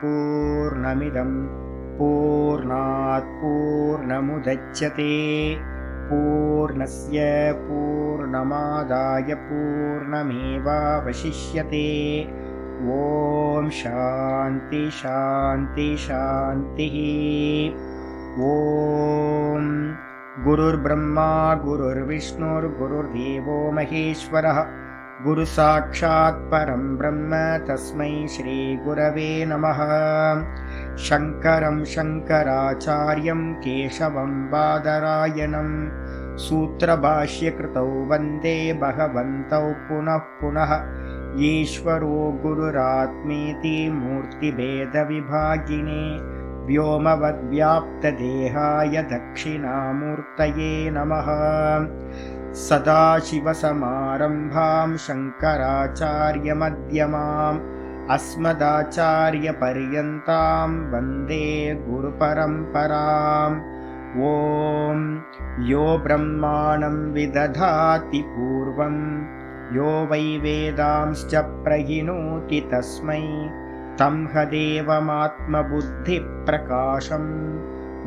पूर्णमिदं पूर्णात् पूर्णमुदच्यते पूर्णस्य पूर्णमादाय पूर्णमेवावशिष्यते। ॐ शान्ति शान्ति शान्तिः। ॐ गुरुर्ब्रह्मा गुरुर्विष्णुर्गुरुर्देवो महेश्वरः गुरुसाक्षात् परं ब्रह्म तस्मै श्रीगुरवे नमः। शङ्करं शङ्कराचार्यं केशवं बादरायणं सूत्रभाष्यकृतौ वन्दे भगवन्तौ पुनः पुनः। ईश्वरो गुरुरात्मेति मूर्तिभेदविभागिने व्योमवद्व्याप्तदेहाय दक्षिणामूर्तये नमः। सदाशिवसमारम्भां शङ्कराचार्यमध्यमाम् अस्मदाचार्यपर्यन्तां वन्दे गुरुपरम्पराम्। ॐ यो ब्रह्माणं विदधाति पूर्वं यो वै वेदांश्च प्रहिणोति तस्मै तं हदेवमात्मबुद्धिप्रकाशं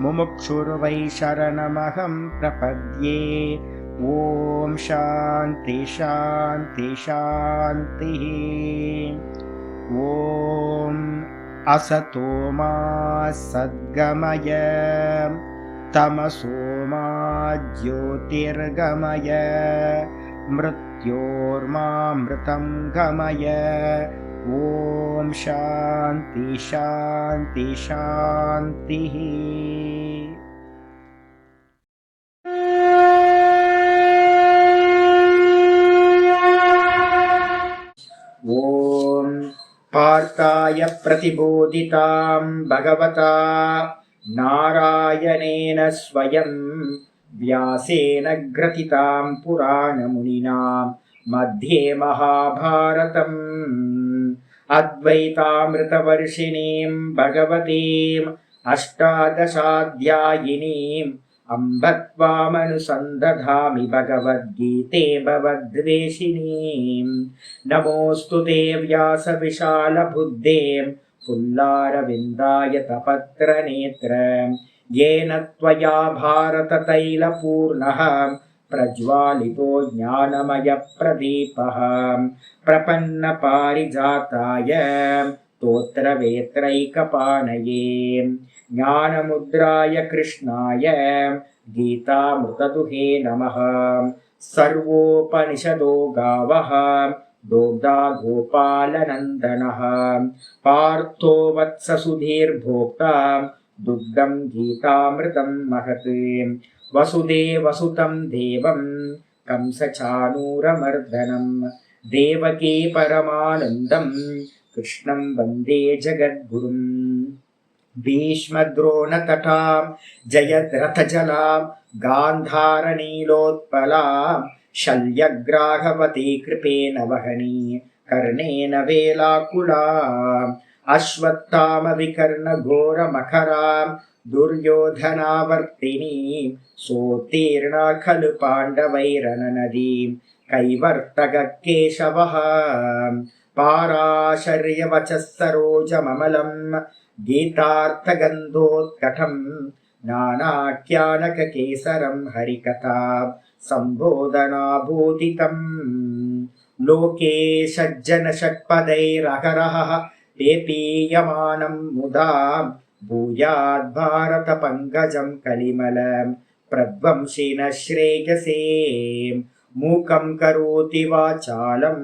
मुमुक्षुर्वै शरणमहं प्रपद्ये। ॐ शान्ति शान्ति शान्तिः। ॐ असतो मा सद्गमय तमसो मा ज्योतिर्गमय मृत्योर्मामृतं गमय। ॐ शान्ति शान्ति शान्तिः। ॐ पार्थाय प्रतिबोधितां भगवता नारायणेन स्वयं व्यासेन ग्रथितां पुराणमुनिना मध्ये महाभारतम् अद्वैतामृतवर्षिणीं भगवतीम् अष्टादशाध्यायिनीम् अम्ब त्वामनुसन्दधामि भगवद्गीते भवद्वेषिणीम्। नमोऽस्तु ते व्यासविशालबुद्धे पुल्लारविन्दाय तपत्रनेत्र येन त्वया भारततैलपूर्णः प्रज्वालितो ज्ञानमयप्रदीपः प्रपन्नपारिजाताय स्तोत्रवेत्रैकपाणये ज्ञानमुद्राय कृष्णाय गीतामृतदुहे नमः। सर्वोपनिषदो गावः दोग्धा गोपालनन्दनः पार्थो वत्ससुधीर्भोक्ता दुग्धं गीतामृतं महत्। वसुदेवसुतं देवं कंसचाणूरमर्दनं देवकी परमानन्दं कृष्णं वन्दे जगद्गुरुम्। भीष्मद्रोणतटां जयद्रथजलां गान्धारनीलोत्पलां शल्यग्राहवती कृपेण वहनी कर्णेन वेलाकुलाम् अश्वत्थामविकर्णघोरमखरां दुर्योधनावर्तिनीं सोत्तीर्णा खलु पाण्डवैरननदीं कैवर्तककेशवः पाराशर्यवचः सरोजममलं गीतार्थगन्धोत्कटं नानाख्यानककेसरं हरिकथा सम्बोधनाभूतितम्। लोके सज्जनषट्पदैरहरः पेपीयमानं मुदा भूयाद्भारतपङ्कजं कलिमलं प्रध्वंसिनः श्रेयसे। मूकं करोति वाचालं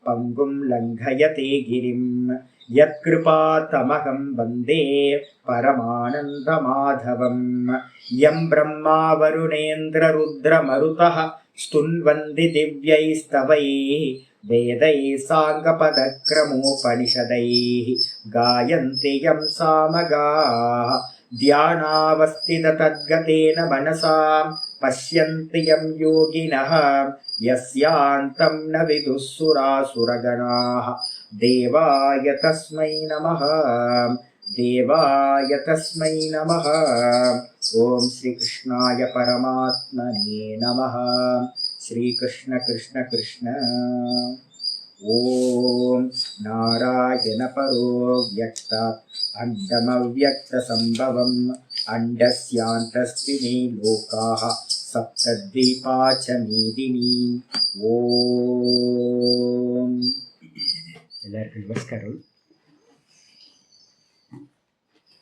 पङ्गुं लङ्घयते गिरिं यत्कृपातमहं वन्दे परमानन्दमाधवम्। यं ब्रह्मा वरुणेन्द्ररुद्रमरुतः स्तुन्वन्ति दिव्यैस्तवैः वेदैः साङ्गपदक्रमोपनिषदैः गायन्ति यं सामगाः ध्यानावस्थिततद्गतेन मनसा पश्यन्ति यं योगिनः यस्यान्तं न विदुः सुरासुरगणाः। देवाय तस्मै नमः देवाय तस्मै नमः। ॐ श्रीकृष्णाय परमात्मने नमः। श्रीकृष्ण कृष्ण कृष्ण। ஓம் நாராயண பரோ வியக்தாத் அண்டமவ்யக்த சம்பவம் அண்டஸ்யாந்தஸ்தினி லோகாஹ சப்தத்வீபாச்ச மீதினி. ஓம். எல்லாருக்கும் நமஸ்காரம்.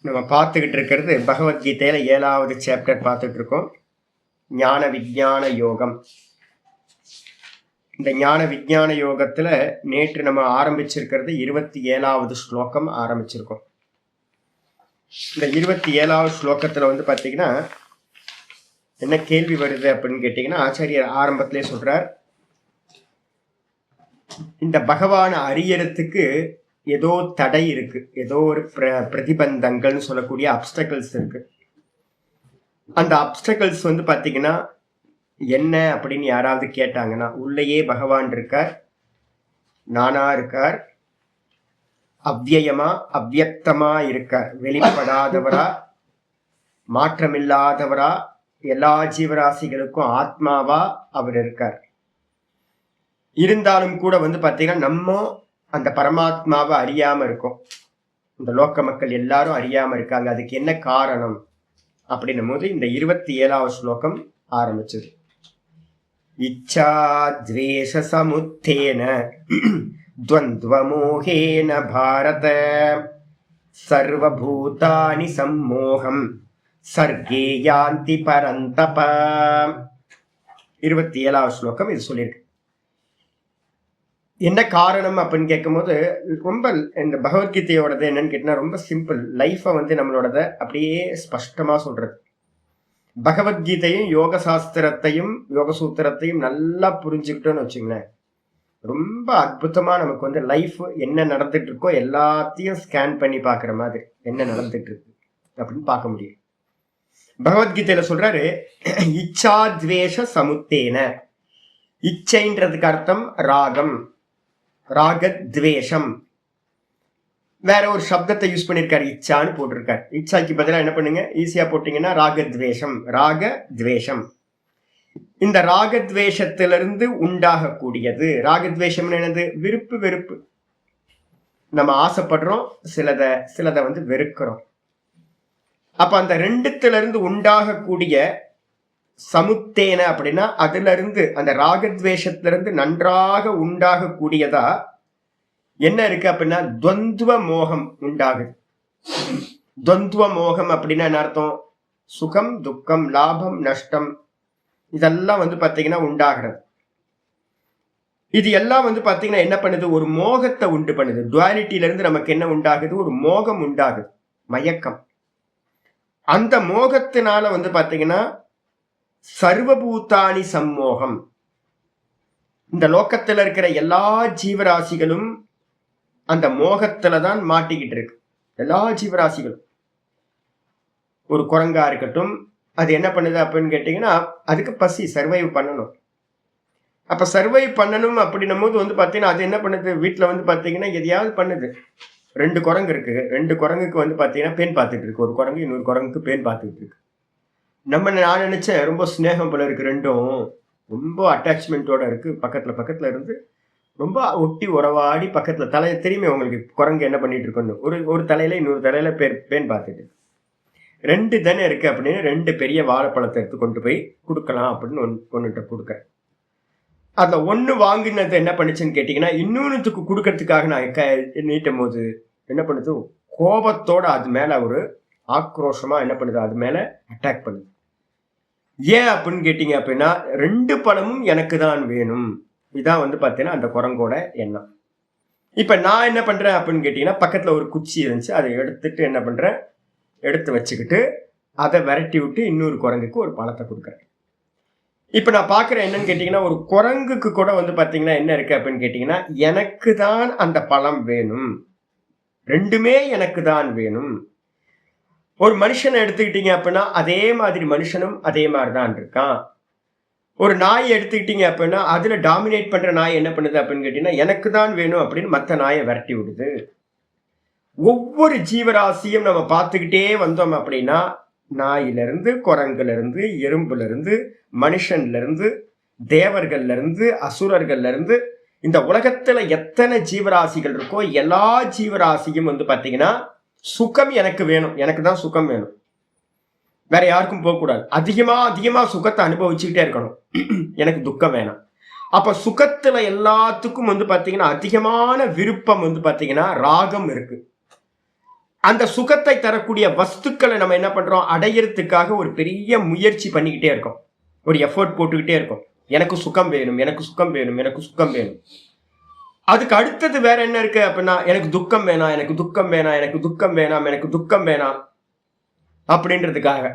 நம்ம பார்த்துக்கிட்டு இருக்கிறது பகவத்கீதையில 7வது சாப்டர் பார்த்துட்டு இருக்கோம், ஞான விஞ்ஞான யோகம். இந்த ஞான விஞ்ஞான யோகத்துல நேற்று நம்ம ஆரம்பிச்சிருக்கிறது 27வது ஸ்லோகம் ஆரம்பிச்சிருக்கோம். இந்த 27வது ஸ்லோகத்துல வந்து பாத்தீங்கன்னா என்ன கேள்வி வருது அப்படின்னு கேட்டீங்கன்னா, ஆச்சாரியர் ஆரம்பத்திலே சொல்றார், இந்த பகவானை அறியறதுக்கு ஏதோ தடை இருக்கு, ஏதோ ஒரு பிரதிபந்தங்கள்னு சொல்லக்கூடிய அப்டக்கிள்ஸ் இருக்கு. அந்த அப்டக்கிள்ஸ் வந்து பாத்தீங்கன்னா என்ன அப்படின்னு யாராவது கேட்டாங்கன்னா, உள்ளேயே பகவான் இருக்கார், நானா இருக்கார், அவ்வியமா அவ்வியக்தமா இருக்கார், வெளிப்படாதவரா மாற்றமில்லாதவரா எல்லா ஜீவராசிகளுக்கும் ஆத்மாவா அவர் இருக்கார். இருந்தாலும் கூட வந்து பாத்தீங்கன்னா நம்ம அந்த பரமாத்மாவை அறியாம இருக்கோம். இந்த லோக்க மக்கள் எல்லாரும் அறியாம இருக்காங்க. அதுக்கு என்ன காரணம் அப்படின்னும் போது இந்த 27வது ஸ்லோகம் ஆரம்பிச்சது. இச்சா த்வேஷ சமுத்தேன துவந்த்வமோகேன பாரத சர்வபூதானி சம்மோகம் சர்க்கே யாந்தி பரந்தப. 27வது ஸ்லோகம் இது சொல்லியிருக்கு. என்ன காரணம் அப்படின்னு கேட்கும் போது ரொம்ப இந்த பகவத்கீதையோடது என்னன்னு கேட்டீங்கன்னா ரொம்ப சிம்பிள். லைஃபை வந்து நம்மளோடத அப்படியே ஸ்பஷ்டமா சொல்றது. பகவத்கீதையும் யோக சாஸ்திரத்தையும் யோக சூத்திரத்தையும் நல்லா புரிஞ்சுக்கிட்டோன்னு வச்சுங்களேன், ரொம்ப அற்புதமா நமக்கு வந்து லைஃப் என்ன நடந்துட்டு இருக்கோ எல்லாத்தையும் ஸ்கேன் பண்ணி பாக்குற மாதிரி என்ன நடந்துட்டு இருக்கு அப்படின்னு பார்க்க முடியும். பகவத்கீதையில சொல்றாரு, இச்சா த்வேஷ சமுத்தேன. இச்சைன்றதுக்கு அர்த்தம் ராகம், ராகத்வேஷம். வேற ஒரு சப்தத்தை யூஸ் பண்ணிருக்காரு, இச்சான்னு போட்டிருக்காரு. இச்சாக்கு பதிலாக என்ன பண்ணுங்க, ஈஸியா போட்டீங்கன்னா ராகத்வேஷம், ராகத்வேஷம். இந்த ராகத்வேஷத்திலிருந்து உண்டாகக்கூடியது. ராகத்வேஷம் என்னது? விருப்பு வெறுப்பு. நம்ம ஆசைப்படுறோம், சிலதை வந்து வெறுக்கிறோம். அப்ப அந்த ரெண்டுத்துல இருந்து உண்டாகக்கூடிய சமுத்தேன அப்படின்னா அதுல இருந்து, அந்த ராகத்வேஷத்திலிருந்து நன்றாக உண்டாகக்கூடியதா என்ன இருக்கு அப்படின்னா துவந்துவ மோகம் உண்டாகுது. துவந்துவ மோகம் அப்படின்னா என்ன அர்த்தம்? சுகம் துக்கம் லாபம் நஷ்டம் இதெல்லாம் வந்து பாத்தீங்கன்னா உண்டாகிறது. இது எல்லாம் வந்து பாத்தீங்கன்னா என்ன பண்ணுது? ஒரு மோகத்தை உண்டு பண்ணுது. டுவாலிட்டியில இருந்து நமக்கு என்ன உண்டாகுது? ஒரு மோகம் உண்டாகுது, மயக்கம். அந்த மோகத்தினால வந்து பாத்தீங்கன்னா சர்வபூதானி சம்மோகம். இந்த லோக்கத்துல இருக்கிற எல்லா ஜீவராசிகளும் அந்த மோகத்துல தான் மாட்டிக்கிட்டு இருக்கு. எல்லா ஜீவராசிகளும். ஒரு குரங்கா இருக்கட்டும், அது என்ன பண்ணுது அப்படின்னு கேட்டீங்கன்னா அதுக்கு பசி, சர்வைவ் பண்ணணும். அப்ப சர்வைவ் பண்ணணும் அப்படின்னும் போது வந்து பாத்தீங்கன்னா அது என்ன பண்ணுது? வீட்டுல வந்து பாத்தீங்கன்னா எதையாவது பண்ணுது. 2 குரங்கு இருக்கு, 2 குரங்குக்கு வந்து பாத்தீங்கன்னா பேன் பார்த்துட்டு இருக்கு. ஒரு குரங்கு இன்னொரு குரங்குக்கு பேன் பார்த்துட்டு இருக்கு. நான் நினைச்சேன் ரொம்ப ஸ்நேகம் போல இருக்கு, ரெண்டும் ரொம்ப அட்டாச்மெண்டோட இருக்கு. பக்கத்துல இருந்து ரொம்ப ஒட்டி உறவாடி பக்கத்துல தலையை தெரியுமே உங்களுக்கு குரங்கு என்ன பண்ணிட்டு இருக்கணும். ஒரு தலையில இன்னொரு தலையில பேன் பார்த்துட்டு 2 தானே இருக்கு அப்படின்னு 2 பெரிய வாழைப்பழத்தை எடுத்து கொண்டு போய் கொடுக்கலாம் அப்படின்னு ஒன்னுட்ட கொடுக்குறேன். அதுல 1 வாங்கினது என்ன பண்ணுச்சுன்னு கேட்டீங்கன்னா இன்னொன்னுக்கு கொடுக்கறதுக்காக நான் நீட்டும் போது என்ன பண்ணுது? கோபத்தோட அது மேல ஒரு ஆக்ரோஷமா என்ன பண்ணுது? அது மேல அட்டாக் பண்ணுது. ஏன் அப்படின்னு கேட்டீங்க அப்படின்னா 2 பழமும் எனக்கு தான் வேணும். இதான் வந்து பாத்தீங்கன்னா அந்த குரங்கோட எண்ணம். இப்ப நான் என்ன பண்றேன் அப்படின்னு கேட்டீங்கன்னா பக்கத்துல ஒரு குச்சி இருந்துச்சு, அதை எடுத்துட்டு என்ன பண்றேன்? எடுத்து வச்சுக்கிட்டு அதை விரட்டி விட்டு இன்னொரு குரங்குக்கு ஒரு பழத்தை கொடுக்குறேன். இப்ப நான் பாக்குறேன் என்னன்னு கேட்டீங்கன்னா ஒரு குரங்குக்கு கூட வந்து பாத்தீங்கன்னா என்ன இருக்கு அப்படின்னு கேட்டீங்கன்னா எனக்கு தான் அந்த பழம் வேணும், 2மே எனக்கு தான் வேணும். ஒரு மனுஷனை எடுத்துக்கிட்டீங்க அப்படின்னா அதே மாதிரி மனுஷனும் அதே மாதிரிதான் இருக்கான். ஒரு நாயை எடுத்துக்கிட்டீங்க அப்படின்னா அதுல டாமினேட் பண்ற நாய் என்ன பண்ணுது அப்படின்னு கேட்டீங்கன்னா எனக்கு தான் வேணும் அப்படின்னு மற்ற நாயை விரட்டி விடுது. ஒவ்வொரு ஜீவராசியும் நம்ம பார்த்துக்கிட்டே வந்தோம் அப்படின்னா நாயிலிருந்து, குரங்குல இருந்து, எறும்புல இருந்து, மனுஷன்ல இருந்து, தேவர்கள்ல இருந்து, அசுரர்கள்ல இருந்து இந்த உலகத்துல எத்தனை ஜீவராசிகள் இருக்கோ எல்லா ஜீவராசியும் வந்து பாத்தீங்கன்னா சுகம் எனக்கு வேணும், எனக்கு தான் சுகம் வேணும், வேற யாருக்கும் போகக்கூடாது. அதிகமா சுகத்தை அனுபவிச்சுக்கிட்டே இருக்கணும், எனக்கு துக்கம் வேணாம். அப்ப சுகத்துல எல்லாத்துக்கும் வந்து பாத்தீங்கன்னா அதிகமான விருப்பம் வந்து பாத்தீங்கன்னா ராகம் இருக்கு. அந்த சுகத்தை தரக்கூடிய வஸ்துக்களை நம்ம என்ன பண்றோம், அடையிறதுக்காக ஒரு பெரிய முயற்சி பண்ணிக்கிட்டே இருக்கோம், ஒரு எஃபர்ட் போட்டுக்கிட்டே இருக்கோம். எனக்கு சுகம் வேணும், எனக்கு சுகம் வேணும், எனக்கு சுகம் வேணும். அதுக்கு அடுத்தது வேற என்ன இருக்கு அப்படின்னா, எனக்கு துக்கம் வேணாம், எனக்கு துக்கம் வேணாம், எனக்கு துக்கம் வேணாம், எனக்கு துக்கம் வேணாம் அப்படின்றதுக்காக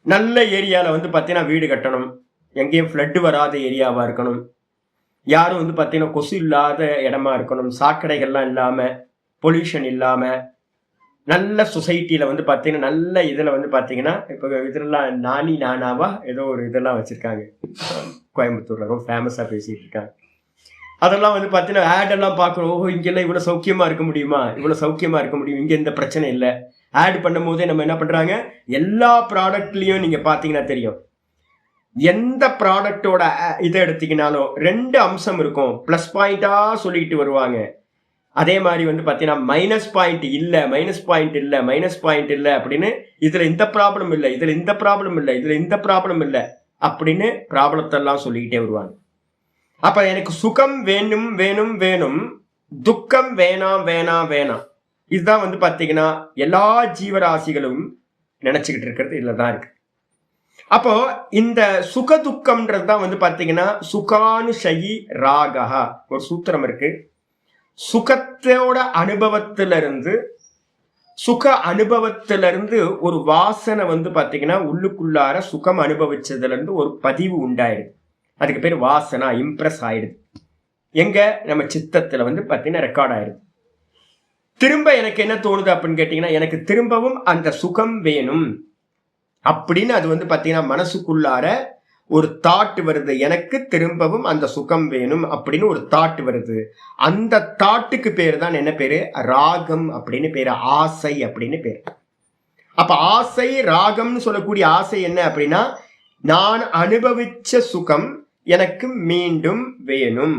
நல்ல ஏரியாவில் வந்து பார்த்தீங்கன்னா வீடு கட்டணும், எங்கேயும் ஃப்ளட்டு வராத ஏரியாவாக இருக்கணும், யாரும் வந்து பார்த்தீங்கன்னா கொசு இல்லாத இடமா இருக்கணும், சாக்கடைகள்லாம் இல்லாமல், பொல்யூஷன் இல்லாமல், நல்ல சொசைட்டியில் வந்து பார்த்தீங்கன்னா நல்ல இதில் வந்து பார்த்தீங்கன்னா இப்போ இதெல்லாம் நானி நானாவா ஏதோ ஒரு இதெல்லாம் வச்சுருக்காங்க கோயம்புத்தூரில், ரொம்ப ஃபேமஸாக பேசிகிட்டு இருக்காங்க. அதெல்லாம் வந்து பார்த்தீங்கன்னா ஆடெல்லாம் பார்க்குறோம், ஓஹோ இங்கெல்லாம் இவ்வளோ சௌக்கியமாக இருக்க முடியுமா, இவ்வளோ சௌக்கியமாக இருக்க முடியும், இங்கே எந்த பிரச்சனை இல்லை. ஆட் பண்ணும் போதே நம்ம என்ன பண்ணுறாங்க, எல்லா ப்ராடக்ட்லேயும் நீங்கள் பார்த்தீங்கன்னா தெரியும், எந்த ப்ராடக்டோட இதை எடுத்தீங்கனாலும் 2 அம்சம் இருக்கும். ப்ளஸ் பாயிண்டாக சொல்லிக்கிட்டு வருவாங்க, அதே மாதிரி வந்து பார்த்தீங்கன்னா மைனஸ் பாயிண்ட் இல்லை, மைனஸ் பாயிண்ட் இல்லை, மைனஸ் பாயிண்ட் இல்லை அப்படின்னு, இதில் இந்த ப்ராப்ளம் இல்லை, இதில் இந்த ப்ராப்ளம் இல்லை, இதில் இந்த ப்ராப்ளம் இல்லை அப்படின்னு ப்ராப்ளத்தெல்லாம் சொல்லிக்கிட்டே வருவாங்க. அப்ப எனக்கு சுகம் வேணும் வேணும் வேணும், துக்கம் வேணாம் வேணாம் வேணாம். இதுதான் வந்து பாத்தீங்கன்னா எல்லா ஜீவராசிகளும் நினைச்சுக்கிட்டு இருக்கிறது இதுல தான் இருக்கு. அப்போ இந்த சுக துக்கம்ன்றது தான் வந்து பாத்தீங்கன்னா சுகானுஷயி ராகா ஒரு சூத்திரம் இருக்கு. சுகத்தோட அனுபவத்திலிருந்து ஒரு வாசனை வந்து பாத்தீங்கன்னா உள்ளுக்குள்ளார சுகம் அனுபவிச்சதுல இருந்து ஒரு பதிவு உண்டாயிடுது, அதுக்கு பேர் வாசனா, இம்ப்ரெஸ் ஆயிடுது. எங்க நம்ம சித்தத்துல வந்து பார்த்தீங்கன்னா ரெக்கார்ட் ஆயிடுது. திரும்ப எனக்கு என்ன தோணுது அப்படின்னு கேட்டீங்கன்னா, எனக்கு திரும்பவும் அந்த சுகம் வேணும் அப்படின்னு அது வந்து பார்த்தீங்கன்னா மனசுக்குள்ளார ஒரு தாட் வருது, எனக்கு திரும்பவும் அந்த சுகம் வேணும் அப்படின்னு ஒரு தாட் வருது. அந்த தாட்டுக்கு பேர் தான் என்ன பேரு, ராகம் அப்படின்னு பேரு, ஆசை அப்படின்னு பேரு. அப்ப ஆசை ராகம்னு சொல்லக்கூடிய ஆசை என்ன அப்படின்னா, நான் அனுபவிச்ச சுகம் எனக்கு மீண்டும் வேணும்.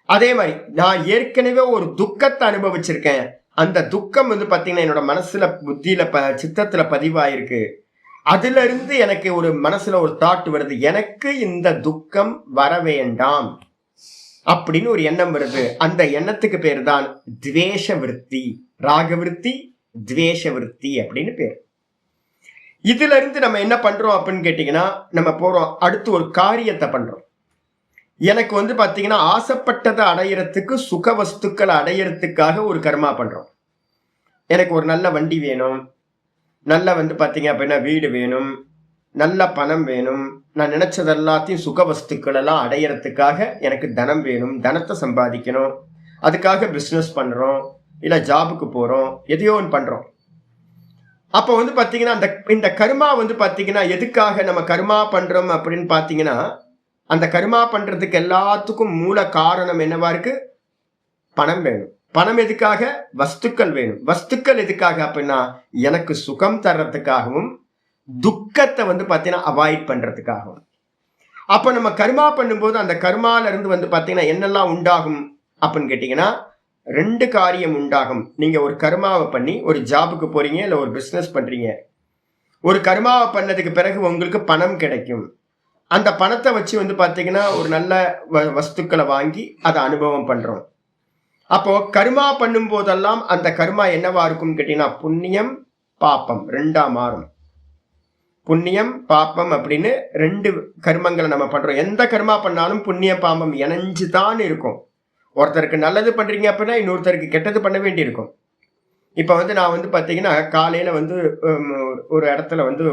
அதே மாதிரி நான் ஏற்கனவே ஒரு துக்கத்தை அனுபவிச்சிருக்கேன், அந்த துக்கம் வந்து பாத்தீங்கன்னா என்னோட மனசுல புத்தியில சித்தத்துல பதிவாயிருக்கு, அதுல இருந்து எனக்கு ஒரு மனசுல ஒரு தாட் வருது, எனக்கு இந்த துக்கம் வர வேண்டாம் அப்படின்னு ஒரு எண்ணம் வருது. அந்த எண்ணத்துக்கு பேர் தான் துவேஷ விருத்தி, ராக விருத்தி, துவேஷ விருத்தி அப்படின்னு பேர். இதுல இருந்து நம்ம என்ன பண்றோம் அப்படின்னு கேட்டீங்கன்னா, நம்ம போறோம் அடுத்து ஒரு காரியத்தை பண்றோம். எனக்கு வந்து பாத்தீங்கன்னா ஆசைப்பட்டதை அடையிறதுக்கு, சுக வஸ்துக்களை அடையிறதுக்காக ஒரு கர்மா பண்றோம். எனக்கு ஒரு நல்ல வண்டி வேணும், நல்ல வந்து பாத்தீங்க அப்படின்னா வீடு வேணும், நல்ல பணம் வேணும், நான் நினைச்சது எல்லாத்தையும் சுக வஸ்துக்கள் எல்லாம் அடையிறதுக்காக எனக்கு தனம் வேணும், தனத்தை சம்பாதிக்கணும், அதுக்காக பிஸ்னஸ் பண்றோம், இல்ல ஜாபுக்கு போறோம், எதையோ ஒன்று பண்றோம். அப்போ வந்து பாத்தீங்கன்னா இந்த கர்மா வந்து பாத்தீங்கன்னா எதுக்காக நம்ம கர்மா பண்றோம் அப்படின்னு பாத்தீங்கன்னா, அந்த கர்மா பண்றதுக்கு எல்லாத்துக்கும் மூல காரணம் என்னவா இருக்கு, பணம் வேணும். பணம் எதுக்காக, வஸ்துக்கள் வேணும். வஸ்துக்கள் எதுக்காக அப்படின்னா எனக்கு சுகம் தர்றதுக்காகவும் துக்கத்தை வந்து பாத்தீங்கன்னா அவாய்ட் பண்றதுக்காகவும். அப்ப நம்ம கர்மா பண்ணும்போது அந்த கர்மால இருந்து வந்து பாத்தீங்கன்னா என்னெல்லாம் உண்டாகும் அப்படின்னு கேட்டீங்கன்னா, 2 காரியம் உண்டாகும். நீங்க ஒரு கர்மாவை பண்ணி ஒரு ஜாபுக்கு போறீங்க, இல்ல ஒரு பிசினஸ் பண்றீங்க, ஒரு கர்மாவை பண்ணதுக்கு பிறகு உங்களுக்கு பணம் கிடைக்கும். அந்த பணத்தை வச்சு வந்து பாத்தீங்கன்னா ஒரு நல்ல வஸ்துக்களை வாங்கி அதை அனுபவம் பண்றோம். அப்போ கர்மா பண்ணும் போதெல்லாம் அந்த கர்மா என்னவா இருக்கும் கேட்டீங்கன்னா, புண்ணியம் பாப்பம் 2ஆ மாறும். புண்ணியம் பாப்பம் அப்படின்னு 2 கர்மங்களை நம்ம பண்றோம். எந்த கர்மா பண்ணாலும் புண்ணிய பாபம் இணைஞ்சுதான் இருக்கும். ஒருத்தருக்கு நல்லது பண்றீங்க அப்படின்னா இன்னொருத்தருக்கு கெட்டது பண்ண வேண்டி இருக்கும். இப்ப வந்து நான் வந்து பாத்தீங்கன்னா காலையில வந்து ஒரு இடத்துல வந்து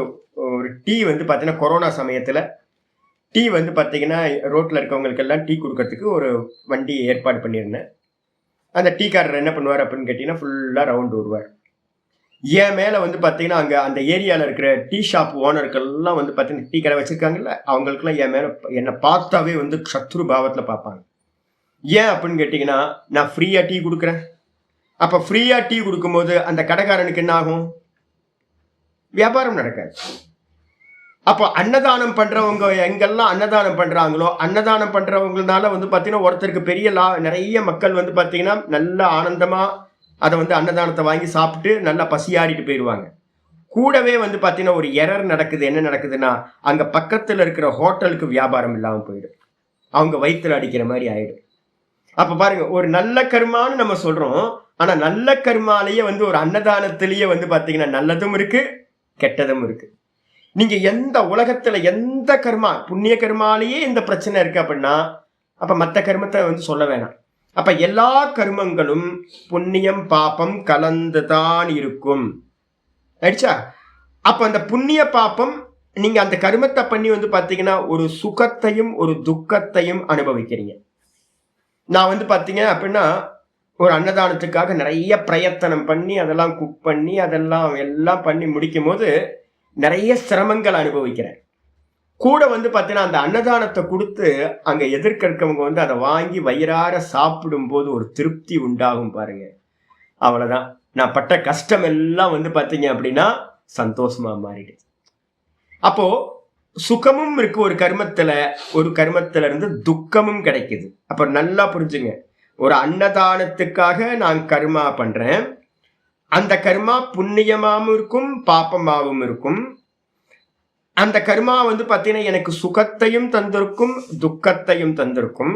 ஒரு டீ வந்து பாத்தீங்கன்னா கொரோனா சமயத்துல டீ வந்து பாத்தீங்கன்னா ரோட்ல இருக்கவங்களுக்கு எல்லாம் டீ கொடுக்கறதுக்கு ஒரு வண்டி ஏற்பாடு பண்ணியிருந்தேன். அந்த டீக்காரர் என்ன பண்ணுவார் அப்படின்னு கேட்டீங்கன்னா, ஃபுல்லா ரவுண்ட் வருவார். என் மேல வந்து பாத்தீங்கன்னா அங்க அந்த ஏரியால இருக்கிற டீ ஷாப் ஓனர்கள்லாம் வந்து பாத்தீங்கன்னா டீ கடை வச்சிருக்காங்கல்ல, அவங்களுக்குலாம் என் மேல என்னை பார்த்தாவே வந்து சத்ரு பாவத்துல பார்ப்பாங்க. ஏன் அப்படின்னு கேட்டீங்கன்னா, நான் ஃப்ரீயா டீ கொடுக்குறேன். அப்ப ஃப்ரீயா டீ கொடுக்கும்போது அந்த கடைக்காரனுக்கு என்ன ஆகும், வியாபாரம் நடக்காது. அப்போ அன்னதானம் பண்றவங்க எங்கெல்லாம் அன்னதானம் பண்றாங்களோ, அன்னதானம் பண்றவங்கனால வந்து பாத்தீங்கன்னா ஒருத்தருக்கு பெரிய நிறைய மக்கள் வந்து பாத்தீங்கன்னா நல்ல ஆனந்தமா அதை வந்து அன்னதானத்தை வாங்கி சாப்பிட்டு நல்லா பசியாடிட்டு போயிடுவாங்க. கூடவே வந்து பாத்தீங்கன்னா ஒரு எரர் நடக்குது. என்ன நடக்குதுன்னா, அங்க பக்கத்துல இருக்கிற ஹோட்டலுக்கு வியாபாரம் இல்லாம போயிடும். அவங்க வயிற்றுல அடிக்கிற மாதிரி ஆயிடும். அப்ப பாருங்க, ஒரு நல்ல கர்மான்னு நம்ம சொல்றோம். ஆனா நல்ல கர்மாலேயே வந்து ஒரு அன்னதானத்திலேயே வந்து பாத்தீங்கன்னா நல்லதும் இருக்கு, கெட்டதும் இருக்கு. நீங்க எந்த உலகத்துல எந்த கர்மா, புண்ணிய கர்மாலேயே இந்த பிரச்சனை இருக்கு அப்படின்னா, அப்ப மத்த கர்மத்தை வந்து சொல்ல வேணாம். அப்ப எல்லா கர்மங்களும் புண்ணியம் பாபம் கலந்துதான் இருக்கும். ஆயிடுச்சா? அப்ப அந்த புண்ணிய பாப்பம் நீங்க அந்த கர்மத்தை பண்ணி வந்து பாத்தீங்கன்னா ஒரு சுகத்தையும் ஒரு துக்கத்தையும் அனுபவிக்கிறீங்க. நான் வந்து பாத்தீங்க அப்படின்னா ஒரு அன்னதானத்துக்காக நிறைய பிரயத்தனம் பண்ணி அதெல்லாம் குக் பண்ணி அதெல்லாம் எல்லாம் பண்ணி முடிக்கும் போது நிறைய சிரமங்கள் அனுபவிக்கிறேன். கூட வந்து பாத்தீங்கன்னா அந்த அன்னதானத்தை கொடுத்து அங்க எதிர்க்க இருக்கவங்க வந்து அதை வாங்கி வயிறார சாப்பிடும் போது ஒரு திருப்தி உண்டாகும் பாருங்க. அவ்வளவுதான். நான் பட்ட கஷ்டம் எல்லாம் வந்து பாத்தீங்க அப்படின்னா சந்தோஷமா மாறிடுச்சு. அப்போ சுகமும் இருக்கு ஒரு கர்மத்துல இருந்து துக்கமும் கிடைக்குது. அப்ப நல்லா புரிஞ்சுங்க, ஒரு அன்னதானத்துக்காக நான் கர்மா பண்றேன். அந்த கர்மா புண்ணியமாவும் இருக்கும் பாப்பமாவும் இருக்கும். அந்த கர்மா வந்து பாத்தீங்கன்னா எனக்கு சுகத்தையும் தந்திருக்கும் துக்கத்தையும் தந்திருக்கும்.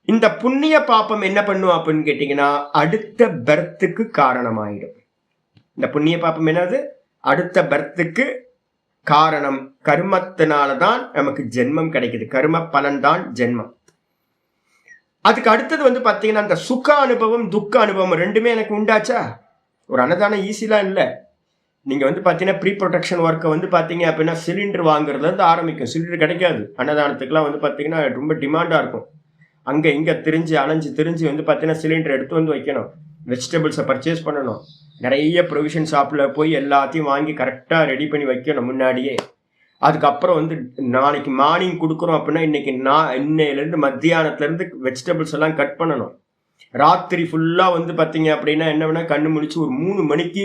இந்த புண்ணிய பாப்பம் என்ன பண்ணும் அப்படின்னு கேட்டீங்கன்னா அடுத்த பர்த்துக்கு காரணமாயிடும். இந்த புண்ணிய பாப்பம் என்னது? அடுத்த பர்த்துக்கு காரணம். கர்மத்தினாலதான் நமக்கு ஜென்மம் கிடைக்குது. கர்ம பலன் தான் ஜென்மம். அதுக்கு அடுத்தது வந்து பாத்தீங்கன்னா அந்த சுக அனுபவம் துக்க அனுபவம் ரெண்டுமே எனக்கு உண்டாச்சா? ஒரு அன்னதானம் ஈஸிலாம் இல்லை. நீங்க வந்து பாத்தீங்கன்னா ப்ரீ ப்ரொடெக்ஷன் ஒர்க்கை வந்து பாத்தீங்க அப்படின்னா சிலிண்டர் வாங்குறதுல இருந்து ஆரம்பிக்கும். சிலிண்டர் கிடைக்காது. அன்னதானத்துக்குலாம் வந்து பாத்தீங்கன்னா ரொம்ப டிமாண்டா இருக்கும். அங்க இங்க அலைஞ்சு திரிஞ்சு வந்து பாத்தீங்கன்னா சிலிண்டர் எடுத்து வந்து வைக்கணும். வெஜிடபிள்ஸை பர்ச்சேஸ் பண்ணணும். நிறைய ப்ரொவிஷன் ஷாப்ல போய் எல்லாத்தையும் வாங்கி கரெக்டா ரெடி பண்ணி வைக்கணும் முன்னாடியே. அதுக்கப்புறம் வந்து நாளைக்கு மார்னிங் கொடுக்குறோம் அப்படின்னா இன்னையிலேருந்து மத்தியானத்துலேருந்து வெஜிடபிள்ஸ் எல்லாம் கட் பண்ணணும். ராத்திரி ஃபுல்லாக வந்து பார்த்தீங்க அப்படின்னா என்ன வேணா கண்ணு முடிச்சு ஒரு 3 மணிக்கு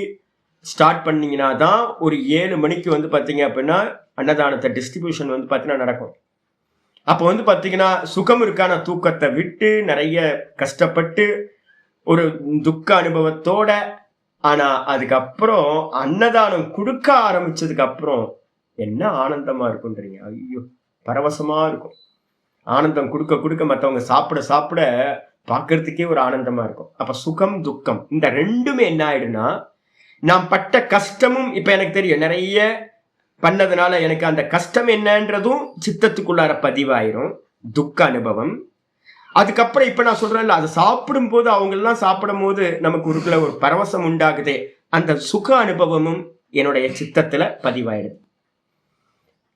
ஸ்டார்ட் பண்ணீங்கன்னா தான் ஒரு 7 மணிக்கு வந்து பார்த்தீங்க அப்படின்னா அன்னதானத்தை டிஸ்ட்ரிபியூஷன் வந்து பார்த்தீங்கன்னா நடக்கும். அப்போ வந்து பார்த்தீங்கன்னா சுகம் இருக்கான தூக்கத்தை விட்டு நிறைய கஷ்டப்பட்டு ஒரு துக்க அனுபவத்தோட, ஆனா அதுக்கப்புறம் அன்னதானம் கொடுக்க ஆரம்பிச்சதுக்கு அப்புறம் என்ன ஆனந்தமா இருக்குன்றீங்க. ஐயோ, பரவசமா இருக்கும். ஆனந்தம் கொடுக்க கொடுக்க மற்றவங்க சாப்பிட சாப்பிட பார்க்கறதுக்கே ஒரு ஆனந்தமா இருக்கும். அப்ப சுகம் துக்கம் இந்த ரெண்டுமே என்ன ஆயிடுனா, நான் பட்ட கஷ்டமும் இப்ப எனக்கு தெரியும். நிறைய பண்ணதுனால எனக்கு அந்த கஷ்டம் என்னன்றதும் சித்தத்துக்குள்ளார பதிவாயிரும். துக்க அனுபவம். அதுக்கப்புறம் இப்ப நான் சொல்றேன்ல, அதை சாப்பிடும் போது அவங்க எல்லாம் சாப்பிடும் போது நமக்கு ஒரு பரவசம் உண்டாகுதே, அந்த சுக அனுபவமும் என்னுடைய சித்தத்துல பதிவாயிடுது.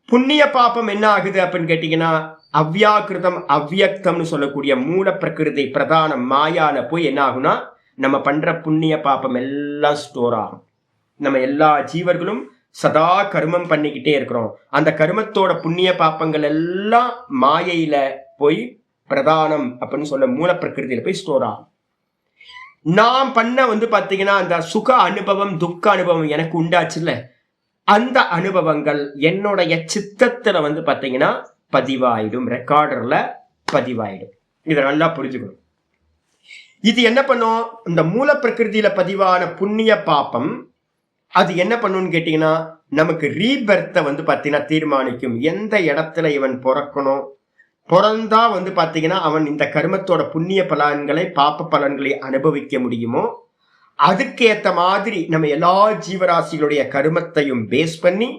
புண்ணிய பாப்பம் என்ன ஆகுது அப்படின்னு கேட்டீங்கன்னா, அவ்யாக்கிருதம் அவ்யக்தம்னு சொல்லக்கூடிய மூல பிரகிருதி பிரதான மாயால போய் என்ன ஆகும்னா, நம்ம பண்ற புண்ணிய பாப்பம் எல்லாம் ஸ்டோர் ஆகும். நம்ம எல்லா ஜீவர்களும் சதா கர்மம் பண்ணிக்கிட்டே இருக்கிறோம். அந்த கர்மத்தோட புண்ணிய பாப்பங்கள் எல்லாம் மாயையில போய் பிரதானம் அப்படின்னு சொல்ல மூல பிரகிருதியில போய் ஸ்டோர் ஆகும். நான் பண்ண வந்து பாத்தீங்கன்னா அந்த சுக அனுபவம் துக்க அனுபவம் எனக்கு உண்டாச்சுல்ல, அந்த அனுபவங்கள் என்னுடைய சித்தத்துல வந்து பாத்தீங்கன்னா பதிவாயிடும், ரெக்கார்டர்ல பதிவாயிடும். இதை நல்லா புரிஞ்சுக்கணும். இது என்ன பண்ணும், இந்த மூல பிரகிருதியில பதிவான புண்ணிய பாப்பம் அது என்ன பண்ணுன்னு கேட்டீங்கன்னா, நமக்கு ரீபர்த்தை வந்து பாத்தீங்கன்னா தீர்மானிக்கும். எந்த இடத்துல இவன் பிறக்கணும், பிறந்தா வந்து பாத்தீங்கன்னா அவன் இந்த கர்மத்தோட புண்ணிய பலன்களை பாப்ப பலன்களை அனுபவிக்க முடியுமோ அதுக்கேற்ற மாதிரி நம்ம எல்லா ஜீவராசிகளுடைய கர்மத்தையும் பேஸ் பண்ணி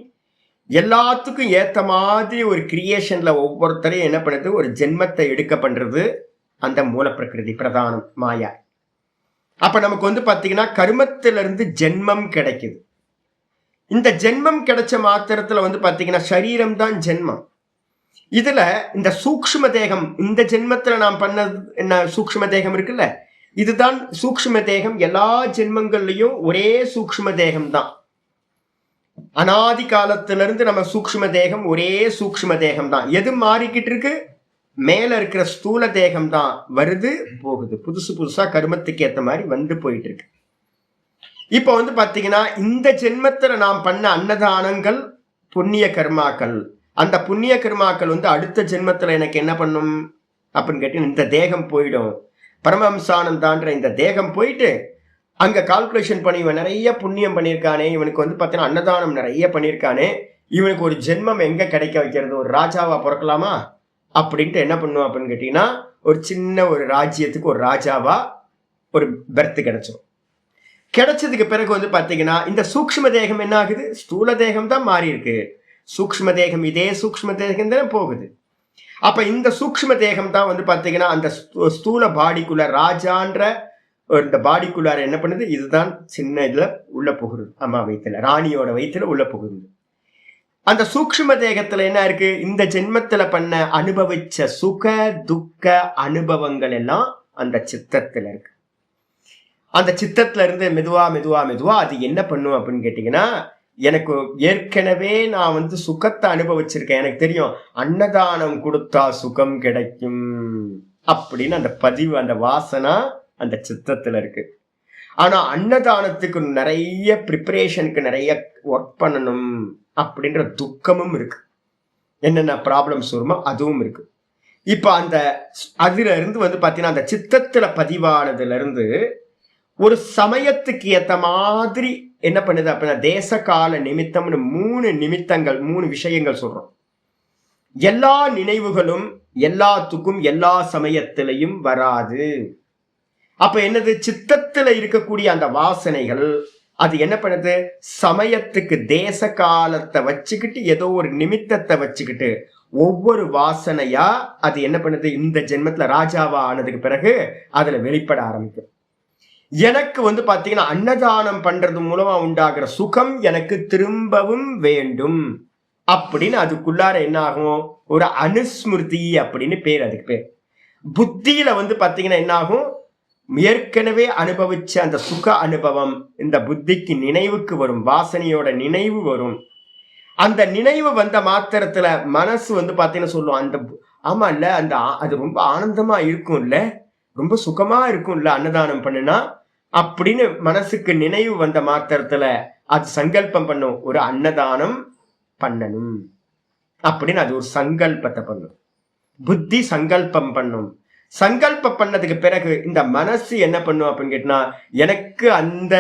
எல்லாத்துக்கும் ஏற்ற மாதிரி ஒரு கிரியேஷன்ல ஒவ்வொருத்தரையும் என்ன பண்ணுது, ஒரு ஜென்மத்தை எடுக்க பண்றது அந்த மூல பிரகிருதி பிரதானம் மாயா. அப்ப நமக்கு வந்து பாத்தீங்கன்னா கர்மத்திலிருந்து ஜென்மம் கிடைக்குது. இந்த ஜென்மம் கிடைச்ச மாத்திரத்துல வந்து பாத்தீங்கன்னா சரீரம் தான் ஜென்மம். இதுல இந்த சூக்ஷ்ம தேகம், இந்த ஜென்மத்துல நாம் பண்ணது என்ன சூக்ஷ்ம தேகம் இருக்குல்ல, இதுதான் சூக்ஷ்ம தேகம். எல்லா ஜென்மங்கள்லயும் ஒரே சூக்ஷ்ம தேகம் தான். அனாதி காலத்திலிருந்து நம்ம சூக்ஷ்ம தேகம் ஒரே சூக்ஷ்ம தேகம் தான். எது மாறிக்கிட்டு இருக்கு, மேல இருக்கிற ஸ்தூல தேகம் தான் வருது போகுது, புதுசு புதுசா கர்மத்துக்கு ஏற்ற மாதிரி வந்து போயிட்டு இருக்கு. இப்ப வந்து பாத்தீங்கன்னா இந்த ஜென்மத்துல நாம் பண்ண அன்னதானங்கள் புண்ணிய கர்மாக்கள். அந்த புண்ணிய கர்மாக்கள் வந்து அடுத்த ஜென்மத்துல எனக்கு என்ன பண்ணும் அப்படின்னு கேட்டீங்கன்னா, இந்த தேகம் போயிடும். பரமஹம்சானந்தான்ற இந்த தேகம் போயிட்டு அங்க கால்குலேஷன் பண்ணி இவன் நிறைய புண்ணியம் பண்ணியிருக்கானே, இவனுக்கு வந்து பார்த்தீங்கன்னா அன்னதானம் நிறைய பண்ணியிருக்கானே, இவனுக்கு ஒரு ஜென்மம் எங்க கிடைக்க வைக்கிறது, ஒரு ராஜாவா பிறக்கலாமா அப்படின்ட்டு என்ன பண்ணுவோம் அப்படின்னு கேட்டீங்கன்னா, ஒரு சின்ன ஒரு ராஜ்யத்துக்கு ஒரு ராஜாவா ஒரு பெர்த் கிடைச்சிடும். கிடைச்சதுக்கு பிறகு வந்து பார்த்தீங்கன்னா இந்த சூக்ஷ்ம தேகம் என்ன ஆகுது, ஸ்தூல தேகம் தான் மாறி இருக்கு. சூக்ஷ்ம தேகம் இதே சூக்ஷ்ம தேகம் தானே போகுது. அப்ப இந்த சூக்ஷ்ம தேகம் தான் வந்து பார்த்தீங்கன்னா அந்த ஸ்தூல பாடிக்குள்ள ராஜான்ற இந்த பாடிக்குள்ளார என்ன பண்ணுது, இதுதான் சின்ன இதுல உள்ள போகுது. அம்மா வயிற்றுல, ராணியோட வயிற்றுல உள்ள போகுது. அந்த சூக்ஷ்ம தேகத்துல என்ன இருக்கு, இந்த ஜென்மத்துல பண்ண அனுபவிச்ச சுக துக்க அனுபவங்கள் எல்லாம் அந்த சித்தத்துல இருக்கு. அந்த சித்தத்துல இருந்து மெதுவா மெதுவா மெதுவா அது என்ன பண்ணும் அப்படின்னு கேட்டீங்கன்னா, எனக்கு ஏற்கனவே நான் வந்து சுகத்தை அனுபவிச்சிருக்கேன், எனக்கு தெரியும் அன்னதானம் கொடுத்தா சுகம் கிடைக்கும் அப்படின்னு அந்த பதிவு, அந்த வாசனா அந்த சித்தத்துல இருக்கு. ஆனா அன்னதானத்துக்கு நிறைய ப்ரிப்பரேஷனுக்கு நிறைய ஒர்க் பண்ணணும் அப்படின்ற துக்கமும் இருக்கு. என்னென்ன ப்ராப்ளம்ஸ் வருமோ அதுவும் இருக்கு. இப்ப அந்த அதுல இருந்து வந்து பாத்தீங்கன்னா அந்த சித்தத்துல பதிவானதுல இருந்து ஒரு சமயத்துக்கு ஏத்த மாதிரி என்ன பண்ணுது அப்படின்னா தேச கால நிமித்தம்னு 3 நிமித்தங்கள், 3 விஷயங்கள் சொல்றோம். எல்லா நினைவுகளும் எல்லாத்துக்கும் எல்லா சமயத்திலையும் வராது. அப்ப என்னது, சித்தத்துல இருக்கக்கூடிய அந்த வாசனைகள் அது என்ன பண்ணுது, சமயத்துக்கு தேச காலத்தை வச்சுக்கிட்டு ஏதோ ஒரு நிமித்தத்தை வச்சுக்கிட்டு ஒவ்வொரு வாசனையா அது என்ன பண்ணுது, இந்த ஜென்மத்துல ராஜாவா ஆனதுக்கு பிறகு அதுல வெளிப்பட ஆரம்பிக்கும். எனக்கு வந்து பாத்தீங்கன்னா அன்னதானம் பண்றது மூலமா உண்டாகிற சுகம் எனக்கு திரும்பவும் வேண்டும் அப்படின்னு அதுக்குள்ளார என்ன ஆகும், ஒரு அனுஸ்மிருதி அப்படின்னு பேர், அதுக்கு பேர். புத்தியில வந்து பாத்தீங்கன்னா என்ன ஆகும், ஏற்கனவே அனுபவிச்ச அந்த சுக அனுபவம் இந்த புத்திக்கு நினைவுக்கு வரும், வாசனையோட நினைவு வரும். அந்த நினைவு வந்த மாத்திரத்துல மனசு வந்து பாத்தீங்கன்னா சொல்லும், அந்த ஆமா இல்ல அந்த அது ரொம்ப ஆனந்தமா இருக்கும் இல்ல, ரொம்ப சுகமா இருக்கும் இல்ல அன்னதானம் பண்ணுனா அப்படின்னு மனசுக்கு நினைவு வந்த மாத்திரத்துல அது சங்கல்பம் பண்ணும், ஒரு அன்னதானம் பண்ணணும் அப்படின்னு அது ஒரு சங்கல்பத்தை பண்ணும். புத்தி சங்கல்பம் பண்ணும். சங்கல்பம் பண்ணதுக்கு பிறகு இந்த மனசு என்ன பண்ணும் அப்படின்னு கேட்டா, எனக்கு அந்த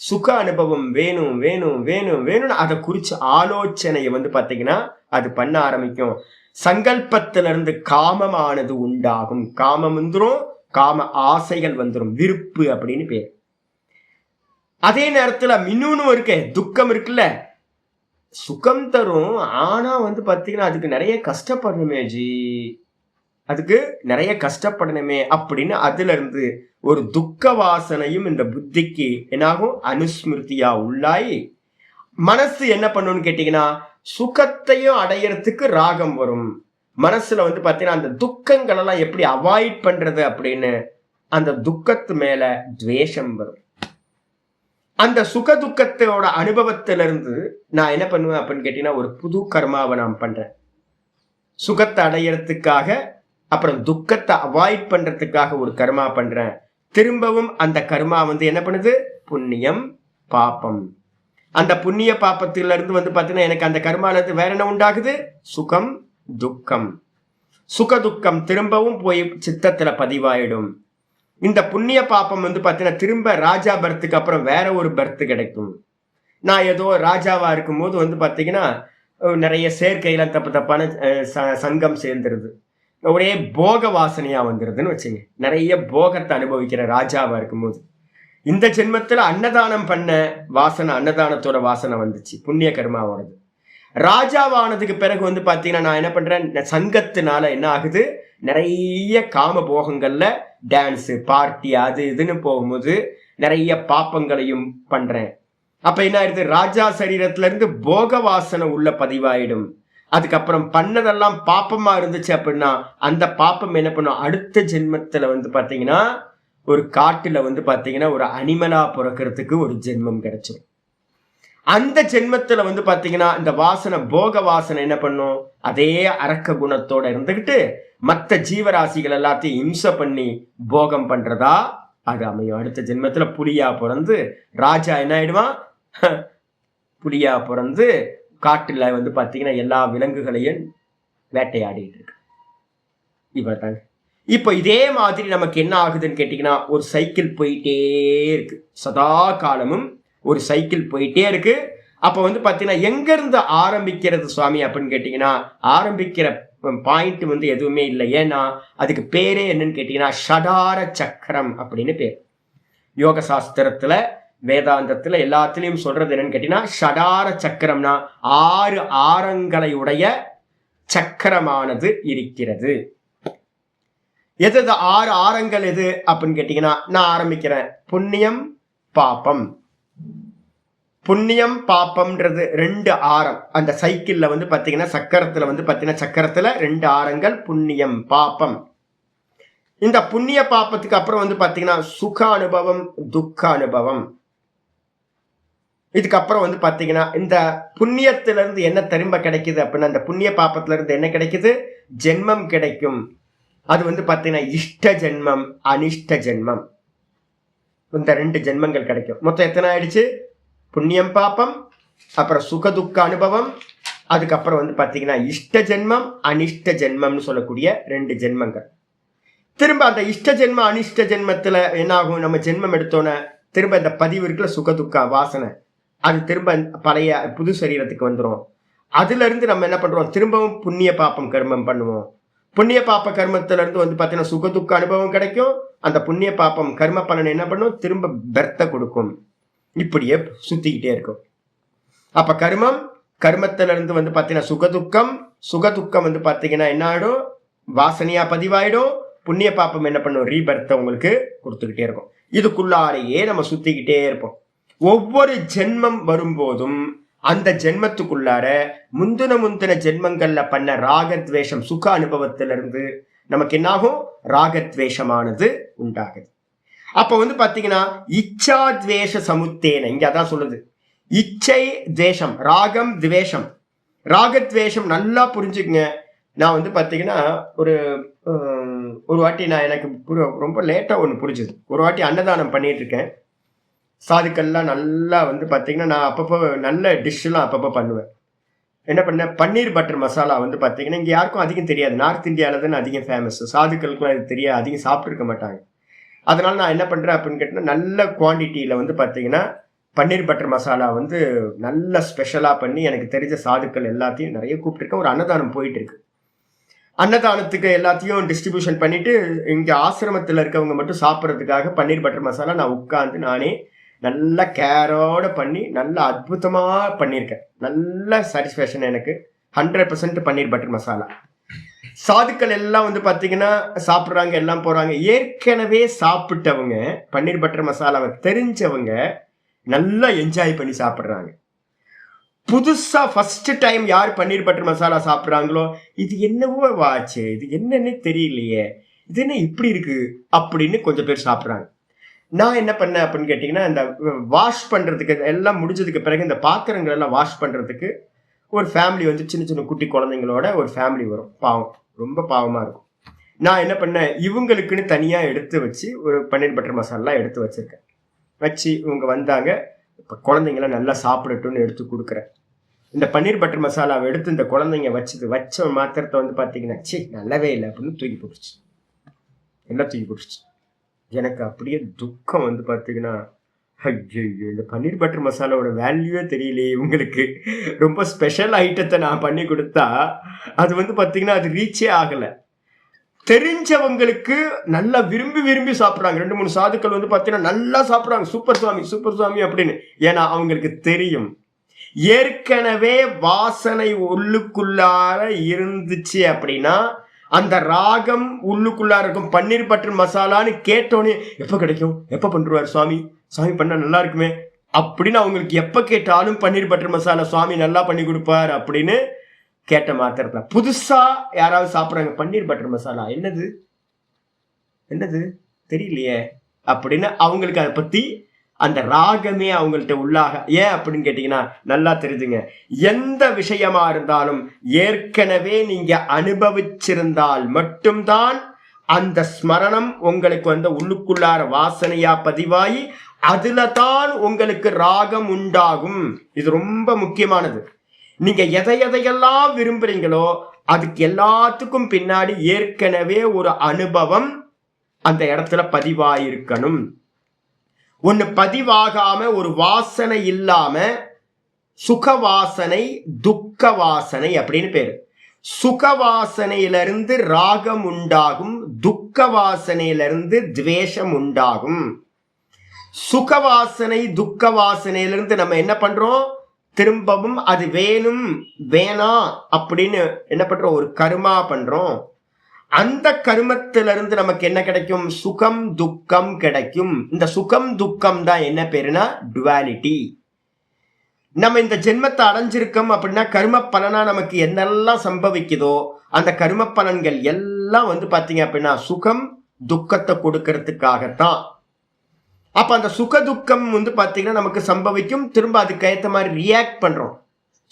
சுக அனுபவம் வேணும் வேணும் வேணும் வேணும்னு அதை குறிச்சு ஆலோசனையை வந்து பாத்தீங்கன்னா அது பண்ண ஆரம்பிக்கும். சங்கல்பத்திலிருந்து காமமானது உண்டாகும். காமம் வந்துரும், காம ஆசைகள் வந்துடும், விருப்பு அப்படின்னு பேர். அதே நேரத்துல இன்னொன்னு இருக்கு, துக்கம் இருக்குல்ல, சுகம் தரும் ஆனா வந்து பாத்தீங்கன்னா அதுக்கு நிறைய கஷ்டப்படணுமே ஜி, அதுக்கு நிறைய கஷ்டப்படணுமே அப்படின்னு அதுல இருந்து ஒரு துக்க வாசனையும் இந்த புத்திக்கு என்னாகும், அனுஸ்மிருதியா உள்ளாய் மனசு என்ன பண்ணுன்னு கேட்டீங்கன்னா சுகத்தையும் அடையறதுக்கு ராகம் வரும். மனசுல வந்து பாத்தீங்கன்னா அந்த துக்கங்கள் எல்லாம் எப்படி அவாய்ட் பண்றது அப்படின்னு அந்த துக்கத்து மேல துவேஷம் வரும். அந்த சுக துக்கத்தோட அனுபவத்திலிருந்து நான் என்ன பண்ணுவேன் அப்படின்னு கேட்டீங்கன்னா ஒரு புது கர்மாவை நான் பண்றேன். சுகத்தை அடையறதுக்காக, அப்புறம் துக்கத்தை அவாய்ட் பண்றதுக்காக ஒரு கர்மா பண்றேன். திரும்பவும் அந்த கர்மா வந்து என்ன பண்ணுது, புண்ணியம் பாப்பம். அந்த புண்ணிய பாப்பத்தில இருந்து வந்து பாத்தீங்கன்னா எனக்கு அந்த கர்மால இருந்து வேற என்ன உண்டாகுது, சுகம் துக்கம். சுக துக்கம் திரும்பவும் போய் சித்தத்துல பதிவாயிடும். இந்த புண்ணிய பாப்பம் வந்து பாத்தீங்கன்னா திரும்ப ராஜா பர்த்துக்கு அப்புறம் வேற ஒரு பர்த் கிடைக்கும். நான் ஏதோ ராஜாவா இருக்கும் போது வந்து பாத்தீங்கன்னா நிறைய சேர்க்கையில தப்பு தப்பான சங்கம் சேர்ந்துருது, ஒரே போக வாசனையா வந்துருதுன்னு வச்சுங்க. நிறைய போகத்தை அனுபவிக்கிற ராஜாவா இருக்கும்போது இந்த ஜென்மத்துல அன்னதானம் பண்ண வாசனை, அன்னதானத்தோட வாசனை வந்துச்சு, புண்ணிய கர்மாவோடது. ராஜாவானதுக்கு பிறகு வந்து பாத்தீங்கன்னா நான் என்ன பண்றேன், சங்கத்தினால என்ன ஆகுது, நிறைய காம போகங்கள்ல டான்ஸ் பார்ட்டி அது இதுன்னு போகும்போது நிறைய பாப்பங்களையும் பண்றேன். அப்ப என்ன ஆயிடுது, ராஜா சரீரத்துல இருந்து போக வாசனை உள்ள பதிவாயிடும். அதுக்கப்புறம் பண்ணதெல்லாம் பாப்பமா இருந்துச்சு அப்படின்னா அந்த பாப்பம் என்ன பண்ணும், அடுத்த ஜென்மத்துல வந்து பாத்தீங்கன்னா ஒரு காட்டுல வந்து பாத்தீங்கன்னா ஒரு அனிமலா பிறக்கிறதுக்கு ஒரு ஜென்மம் கிடைச்சிடும். அந்த ஜென்மத்துல வந்து பாத்தீங்கன்னா இந்த வாசனை போக வாசனை என்ன பண்ணும், அதே அரக்க குணத்தோட இருந்துகிட்டு மற்ற ஜீவராசிகள் எல்லாத்தையும் இம்சை பண்ணி போகம் பண்றதா அது அமையும். அடுத்த ஜென்மத்துல புலியா பிறந்து ராஜா என்ன ஆயிடுவான், புலியா பிறந்து காட்டுல வந்து பாத்தீங்கன்னா எல்லா விலங்குகளையும் வேட்டையாடிட்டு இருக்கு. இவர் தாங்க. இப்போ இதே மாதிரி நமக்கு என்ன ஆகுதுன்னு கேட்டீங்கன்னா, ஒரு சைக்கிள் போயிட்டே இருக்கு, சதா காலமும் ஒரு சைக்கிள் போயிட்டே இருக்கு. அப்ப வந்து பாத்தீங்கன்னா எங்க இருந்து ஆரம்பிக்கிறது சுவாமி அப்படின்னு கேட்டீங்கன்னா, ஆரம்பிக்கிற பாயிண்ட் வந்து எதுவுமே இல்லை. ஏன்னா அதுக்கு பேரே என்னன்னு கேட்டீங்கன்னா ஷடார சக்கரம் அப்படின்னு பேர். யோக சாஸ்திரத்துல வேதாந்தத்துல எல்லாத்திலையும் சொல்றது என்னன்னு கேட்டீங்கன்னா, ஷடார சக்கரம்னா 6 ஆரங்களை உடைய சக்கரமானது இருக்கிறது. எது 6 ஆரங்கள் எது அப்படின்னு கேட்டீங்கன்னா, நான் ஆரம்பிக்கிறேன். புண்ணியம் பாப்பம். புண்ணியம் பாப்பம்ன்றது 2 ஆரம். அந்த சைக்கிள்ல வந்து பாத்தீங்கன்னா சக்கரத்துல வந்து பாத்தீங்கன்னா சக்கரத்துல 2 ஆரங்கள், புண்ணியம் பாப்பம். இந்த புண்ணிய பாப்பத்துக்கு அப்புறம் வந்து பாத்தீங்கன்னா சுக அனுபவம், துக்க அனுபவம். இதுக்கப்புறம் வந்து பாத்தீங்கன்னா இந்த புண்ணியத்துல இருந்து என்ன திரும்ப கிடைக்குது அப்படின்னா, அந்த புண்ணிய பாப்பத்துல இருந்து என்ன கிடைக்குது? ஜென்மம் கிடைக்கும். அது வந்து பாத்தீங்கன்னா இஷ்ட ஜென்மம், அனிஷ்ட ஜென்மம். இந்த 2 ஜென்மங்கள் கிடைக்கும். மொத்தம் எத்தனை ஆயிடுச்சு? புண்ணியம் பாப்பம், அப்புறம் சுகதுக்க அனுபவம், அதுக்கப்புறம் வந்து பாத்தீங்கன்னா இஷ்ட ஜென்மம், அனிஷ்ட ஜென்மம்னு சொல்லக்கூடிய 2 ஜென்மங்கள். திரும்ப அந்த இஷ்ட ஜென்ம அனிஷ்ட ஜென்மத்துல என்ன ஆகும்? நம்ம ஜென்மம் எடுத்தோன்னே திரும்ப இந்த பதிவு இருக்குல்ல, சுகதுக்க வாசனை, அது திரும்ப பழைய புது சரீரத்துக்கு வந்துடும். அதுல இருந்து நம்ம என்ன பண்றோம்? திரும்பவும் புண்ணிய பாப்பம் கர்மம் பண்ணுவோம். புண்ணிய பாப்ப கர்மத்துல இருந்து வந்து பாத்தீங்கன்னா சுகதுக்க அனுபவம் கிடைக்கும். அந்த புண்ணிய பாப்பம் கர்ம பலன் என்ன பண்ணும்? திரும்ப பெர்த்த கொடுக்கும். இப்படியே சுத்திக்கிட்டே இருக்கும். அப்ப கர்மத்துல இருந்து வந்து பாத்தீங்கன்னா சுகதுக்கம், சுகதுக்கம் வந்து பாத்தீங்கன்னா என்ன ஆயிடும்? வாசனையா பதிவாயிடும். புண்ணிய பாப்பம் என்ன பண்ணும்? ரீபர்த்த உங்களுக்கு கொடுத்துக்கிட்டே இருக்கும். இதுக்குள்ளாரையே நம்ம சுத்திக்கிட்டே இருப்போம். ஒவ்வொரு ஜென்மம் வரும்போதும் அந்த ஜென்மத்துக்குள்ளார முந்தின ஜென்மங்கள்ல பண்ண ராகத்வேஷம், சுக அனுபவத்திலிருந்து நமக்கு என்னாகும்? ராகத்வேஷமானது உண்டாகுது. அப்ப வந்து பாத்தீங்கன்னா இச்சா துவேஷ சமுத்தேன, இங்க அதான் சொல்லுது. இச்சை துவேஷம், ராகம் துவேஷம். ராகத்வேஷம் நல்லா புரிஞ்சுக்குங்க. நான் வந்து பாத்தீங்கன்னா ஒரு வாட்டி நான் எனக்கு ரொம்ப லேட்டா ஒண்ணு புரிஞ்சுது. ஒரு வாட்டி அன்னதானம் பண்ணிட்டு இருக்கேன். சாதுக்கள்லாம் நல்லா வந்து பாத்தீங்கன்னா நான் அப்பப்போ நல்ல டிஷ் எல்லாம் அப்பப்போ பண்ணுவேன். என்ன பண்ணேன்? பன்னீர் பட்டர் மசாலா வந்து பாத்தீங்கன்னா இங்க யாருக்கும் அதிகம் தெரியாது. நார்த் இந்தியாவில தான் அதிகம் ஃபேமஸ். சாதுக்களுக்குலாம் இது தெரியாது, அதிகம் சாப்பிட்டு இருக்க மாட்டாங்க. அதனால நான் என்ன பண்றேன் அப்படின்னு கேட்டீங்கன்னா, நல்ல குவான்டிட்டியில வந்து பாத்தீங்கன்னா பன்னீர் பட்டர் மசாலா வந்து நல்ல ஸ்பெஷலா பண்ணி எனக்கு தெரிஞ்ச சாதுக்கள் எல்லாத்தையும் நிறைய கூப்பிட்டுருக்கேன். ஒரு அன்னதானம் போயிட்டு இருக்கு. அன்னதானத்துக்கு எல்லாத்தையும் டிஸ்ட்ரிபியூஷன் பண்ணிட்டு இங்க ஆசிரமத்தில் இருக்கவங்க மட்டும் சாப்பிட்றதுக்காக பன்னீர் பட்டர் மசாலா நான் உட்காந்து நானே நல்ல கேரோட பண்ணி நல்ல அற்புதமா பண்ணியிருக்கேன். நல்ல சாட்டிஸ்ஃபேக்ஷன் எனக்கு. 100% பன்னீர் பட்டர் மசாலா. சாதுக்கள் எல்லாம் வந்து பாத்தீங்கன்னா சாப்பிட்றாங்க, எல்லாம் போறாங்க. ஏற்கனவே சாப்பிட்டவங்க பன்னீர் பட்டர் மசாலாவை தெரிஞ்சவங்க நல்லா என்ஜாய் பண்ணி சாப்பிட்றாங்க. புதுசா ஃபர்ஸ்ட் டைம் யார் பன்னீர் பட்டர் மசாலா சாப்பிட்றாங்களோ, இது என்னவோ வாச்சு, இது என்னன்னு தெரியலையே, இது என்ன இப்படி இருக்கு அப்படின்னு கொஞ்சம் பேர் சாப்பிட்றாங்க. நான் என்ன பண்ணேன் அப்படின்னு கேட்டீங்கன்னா, இந்த வாஷ் பண்றதுக்கு எல்லாம் முடிஞ்சதுக்கு பிறகு இந்த பாத்திரங்கள் எல்லாம் வாஷ் பண்றதுக்கு ஒரு ஃபேமிலி வந்து சின்ன சின்ன குட்டி குழந்தைங்களோட ஒரு ஃபேமிலி வரும். பாவம், ரொம்ப பாவமா இருக்கும். நான் என்ன பண்ணேன்? இவங்களுக்குன்னு தனியா எடுத்து வச்சு ஒரு பன்னீர் பட்டர் மசாலா எடுத்து வச்சிருக்கேன். வச்சு இவங்க வந்தாங்க, இப்போ குழந்தைங்களாம் நல்லா சாப்பிடட்டும்னு எடுத்து கொடுக்குறேன். இந்த பன்னீர் பட்டர் மசாலாவை எடுத்து இந்த குழந்தைங்க வச்ச மாத்திரத்தை வந்து பார்த்தீங்கன்னா, நல்லாவே இல்லை அப்படின்னு தூக்கி போட்டுச்சு. எல்லாம் தூக்கி போட்டுச்சு. எனக்கு அப்படியே துக்கம் வந்து பார்த்தீங்கன்னா, ஐயோ இந்த பன்னீர் பட்டர் மசாலாவோட வேல்யூவே தெரியலையே இவங்களுக்கு. ரொம்ப ஸ்பெஷல் ஐட்டத்தை நான் பண்ணி கொடுத்தா அது வந்து பார்த்தீங்கன்னா அது ரீச்சே ஆகலை. தெரிஞ்சவங்களுக்கு நல்லா விரும்பி விரும்பி சாப்பிட்றாங்க. 2-3 சாதுக்கள் வந்து பார்த்தீங்கன்னா நல்லா சாப்பிட்றாங்க. சூப்பர் சுவாமி, சூப்பர் சுவாமி அப்படின்னு. ஏன்னா அவங்களுக்கு தெரியும், ஏற்கனவே வாசனை உள்ளுக்குள்ளார இருந்துச்சு அப்படின்னா அந்த ராகம் உள்ளுக்குள்ளார இருக்கும். பன்னீர் பட்டர் மசாலான்னு கேட்டோன்னே எப்ப கிடைக்கும், எப்ப பண்றாரு சுவாமி, சுவாமி பண்ணா நல்லா இருக்குமே அப்படின்னு அவங்களுக்கு எப்ப கேட்டாலும் பன்னீர் பட்டர் மசாலா சுவாமி நல்லா பண்ணி கொடுப்பார் அப்படின்னு கேட்ட மாத்திரத்துல புதுசா யாராவது சாப்பிட்றாங்க பன்னீர் பட்டர் மசாலா, என்னது என்னது தெரியலையே அப்படின்னு அவங்களுக்கு அதை பத்தி அந்த ராகமே அவங்கள்ட்ட உள்ளாக. ஏன் அப்படின்னு கேட்டீங்கன்னா, நல்லா தெரிஞ்சுங்க, எந்த விஷயமா இருந்தாலும் ஏற்கனவே நீங்க அனுபவிச்சிருந்தால் மட்டும்தான் அந்த ஸ்மரணம் உங்களுக்கு வந்து உள்ளுக்குள்ளார வாசனையா பதிவாயி அதுல தான் உங்களுக்கு ராகம் உண்டாகும். இது ரொம்ப முக்கியமானது. நீங்க எதையெல்லாம் விரும்புறீங்களோ அதுக்கு எல்லாத்துக்கும் பின்னாடி ஏற்கனவே ஒரு அனுபவம் அந்த இடத்துல பதிவாயிருக்கணும். ஒண்ணு பதிவாகாம ஒரு வாசனை இல்லாம சுக வாசனை துக்க வாசனை அப்படின்னு பேரு. சுக வாசனையிலிருந்து ராகம் உண்டாகும், துக்க வாசனையிலிருந்து துவேஷம் உண்டாகும். சுக வாசனை துக்க வாசனையிலிருந்து நம்ம என்ன பண்றோம், திரும்பவும் அது வேணும் வேணாம் அப்படின்னு என்ன பண்றோம், ஒரு கர்மா பண்றோம். அந்த கர்மத்திலிருந்து நமக்கு என்ன கிடைக்கும், சுகம் துக்கம் கிடைக்கும். இந்த சுகம் துக்கம் தான் என்ன பேருனா டுவாலிட்டி. நம்ம இந்த ஜென்மத்தை அடைஞ்சிருக்கோம் அப்படின்னா கர்ம பலனா நமக்கு என்னெல்லாம் சம்பவிக்குதோ அந்த கர்ம பலன்கள் எல்லாம் பாத்தீங்க அப்படின்னா சுகம் துக்கத்தை கொடுக்கறதுக்காகத்தான். அப்ப அந்த சுக துக்கம் பாத்தீங்கன்னா நமக்கு சம்பவிக்கும். திரும்ப அதுக்கு ஏற்ற மாதிரி ரியாக்ட் பண்றோம்.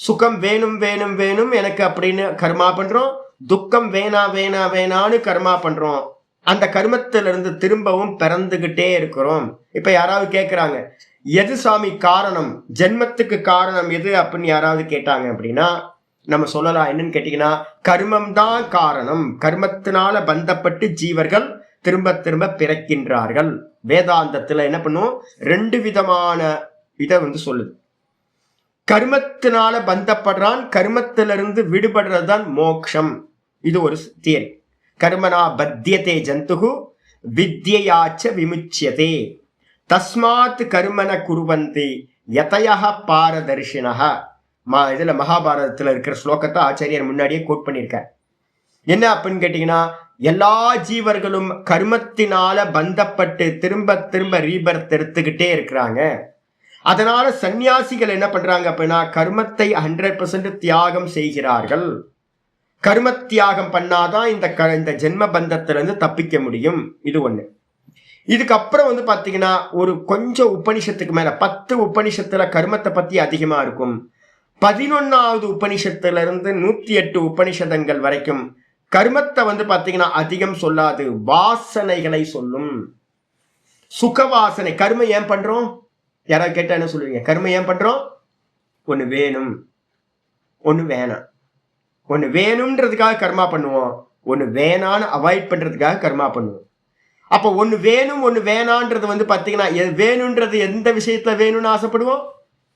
சுகம் வேணும் வேணும் வேணும் எனக்கு அப்படின்னு கர்மா பண்றோம், துக்கம் வேணா வேணா வேணான்னு கர்மா பண்றோம். அந்த கர்மத்திலிருந்து திரும்பவும் பிறந்துகிட்டே இருக்கிறோம். இப்ப யாராவது கேட்கிறாங்க, எது சாமி காரணம், ஜென்மத்துக்கு காரணம் எது அப்படின்னு யாராவது கேட்டாங்க அப்படின்னா நம்ம சொல்லலாம் என்னன்னு கேட்டீங்கன்னா, கர்மம் தான் காரணம். கர்மத்தினால பந்தப்பட்டு ஜீவர்கள் திரும்ப திரும்ப பிறக்கின்றார்கள். வேதாந்தத்துல என்ன பண்ணுவோம், 2 விதமான இதை சொல்லுது. கர்மத்தினால பந்தப்படுறான், கர்மத்திலிருந்து விடுபடுறதுதான் மோக்ஷம். இது ஒரு தியரி. கர்மனா பத்தியதே ஜந்துகு வித்யாச்ச விமுச்சியதே தஸ்மாத் கர்மன குருவந்தி யதயஹ பாரதர்ஷினஹ. இதுல மகாபாரதத்துல இருக்கிற ஸ்லோகத்தை ஆச்சாரியர் முன்னாடியே கோட் பண்ணியிருக்கார். என்ன அப்படின்னு கேட்டீங்கன்னா, எல்லா ஜீவர்களும் கர்மத்தினால பந்தப்பட்டு திரும்ப திரும்ப ரீபர்த் எடுத்துக்கிட்டே இருக்கிறாங்க. அதனால சன்னியாசிகள் என்ன பண்றாங்க அப்படின்னா கர்மத்தை 100% தியாகம் செய்கிறார்கள். கர்ம தியாகம் பண்ணாதான் இந்த ஜென்ம பந்தத்திலிருந்து தப்பிக்க முடியும். இது ஒண்ணு. இதுக்கப்புறம் பாத்தீங்கன்னா ஒரு கொஞ்சம் உபனிஷத்துக்கு மேல 10 உபனிஷத்துல கர்மத்தை பத்தி அதிகமா இருக்கும். 11வது உபனிஷத்துல இருந்து 108 உபனிஷதங்கள் வரைக்கும் கர்மத்தை பாத்தீங்கன்னா அதிகம் சொல்லாது, வாசனைகளை சொல்லும். சுக வாசனை. கர்மம் ஏன் பண்றோம், யாராவது கேட்டா என்ன சொல்லுவீங்க? கர்மம் ஏன் பண்றோம்? ஒண்ணு வேணும் ஒண்ணு வேணாம். ஒண்ணு வேணும்ன்றதுக்காக கர்மா பண்ணுவோம், ஒண்ணு வேணான்னு அவாய்ட் பண்றதுக்காக கர்மா பண்ணுவோம். அப்ப ஒண்ணு வேணும் ஒண்ணு வேணான்றது பாத்தீங்கன்னா வேணும்ன்றது எந்த விஷயத்துல வேணும்னு ஆசைப்படுவோம்,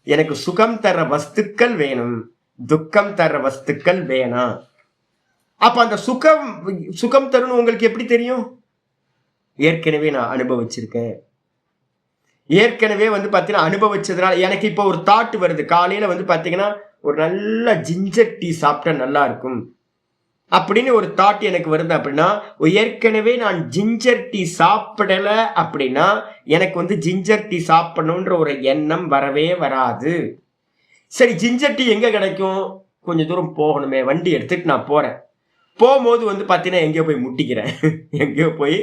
எனக்கு சுகம் தர்ற வஸ்துக்கள் வேணும், துக்கம் தர்ற வஸ்துக்கள் வேணாம். அப்ப அந்த சுகம் தருன்னு உங்களுக்கு எப்படி தெரியும்? ஏற்கனவே நான் அனுபவிச்சிருக்கேன். ஏற்கனவே பாத்தீங்கன்னா அனுபவிச்சதுனால எனக்கு இப்போ ஒரு தாட் வருது. காலையில பாத்தீங்கன்னா ஒரு நல்ல ஜிஞ்சர் டீ சாப்பிட்டா நல்லா இருக்கும் அப்படின்னு ஒரு தாட் எனக்கு வருது அப்படின்னா, ஏற்கனவே நான் ஜிஞ்சர் டீ சாப்பிடல அப்படின்னா எனக்கு ஜிஞ்சர் டீ சாப்பிடணுன்ற ஒரு எண்ணம் வரவே வராது. சரி, ஜிஞ்சர் டீ எங்க கிடைக்கும்? கொஞ்சம் தூரம் போகணுமே, வண்டி எடுத்துட்டு நான் போறேன். போகும்போது பாத்தீங்கன்னா எங்கேயோ போய் முட்டிக்கிறேன். எங்கேயோ போய்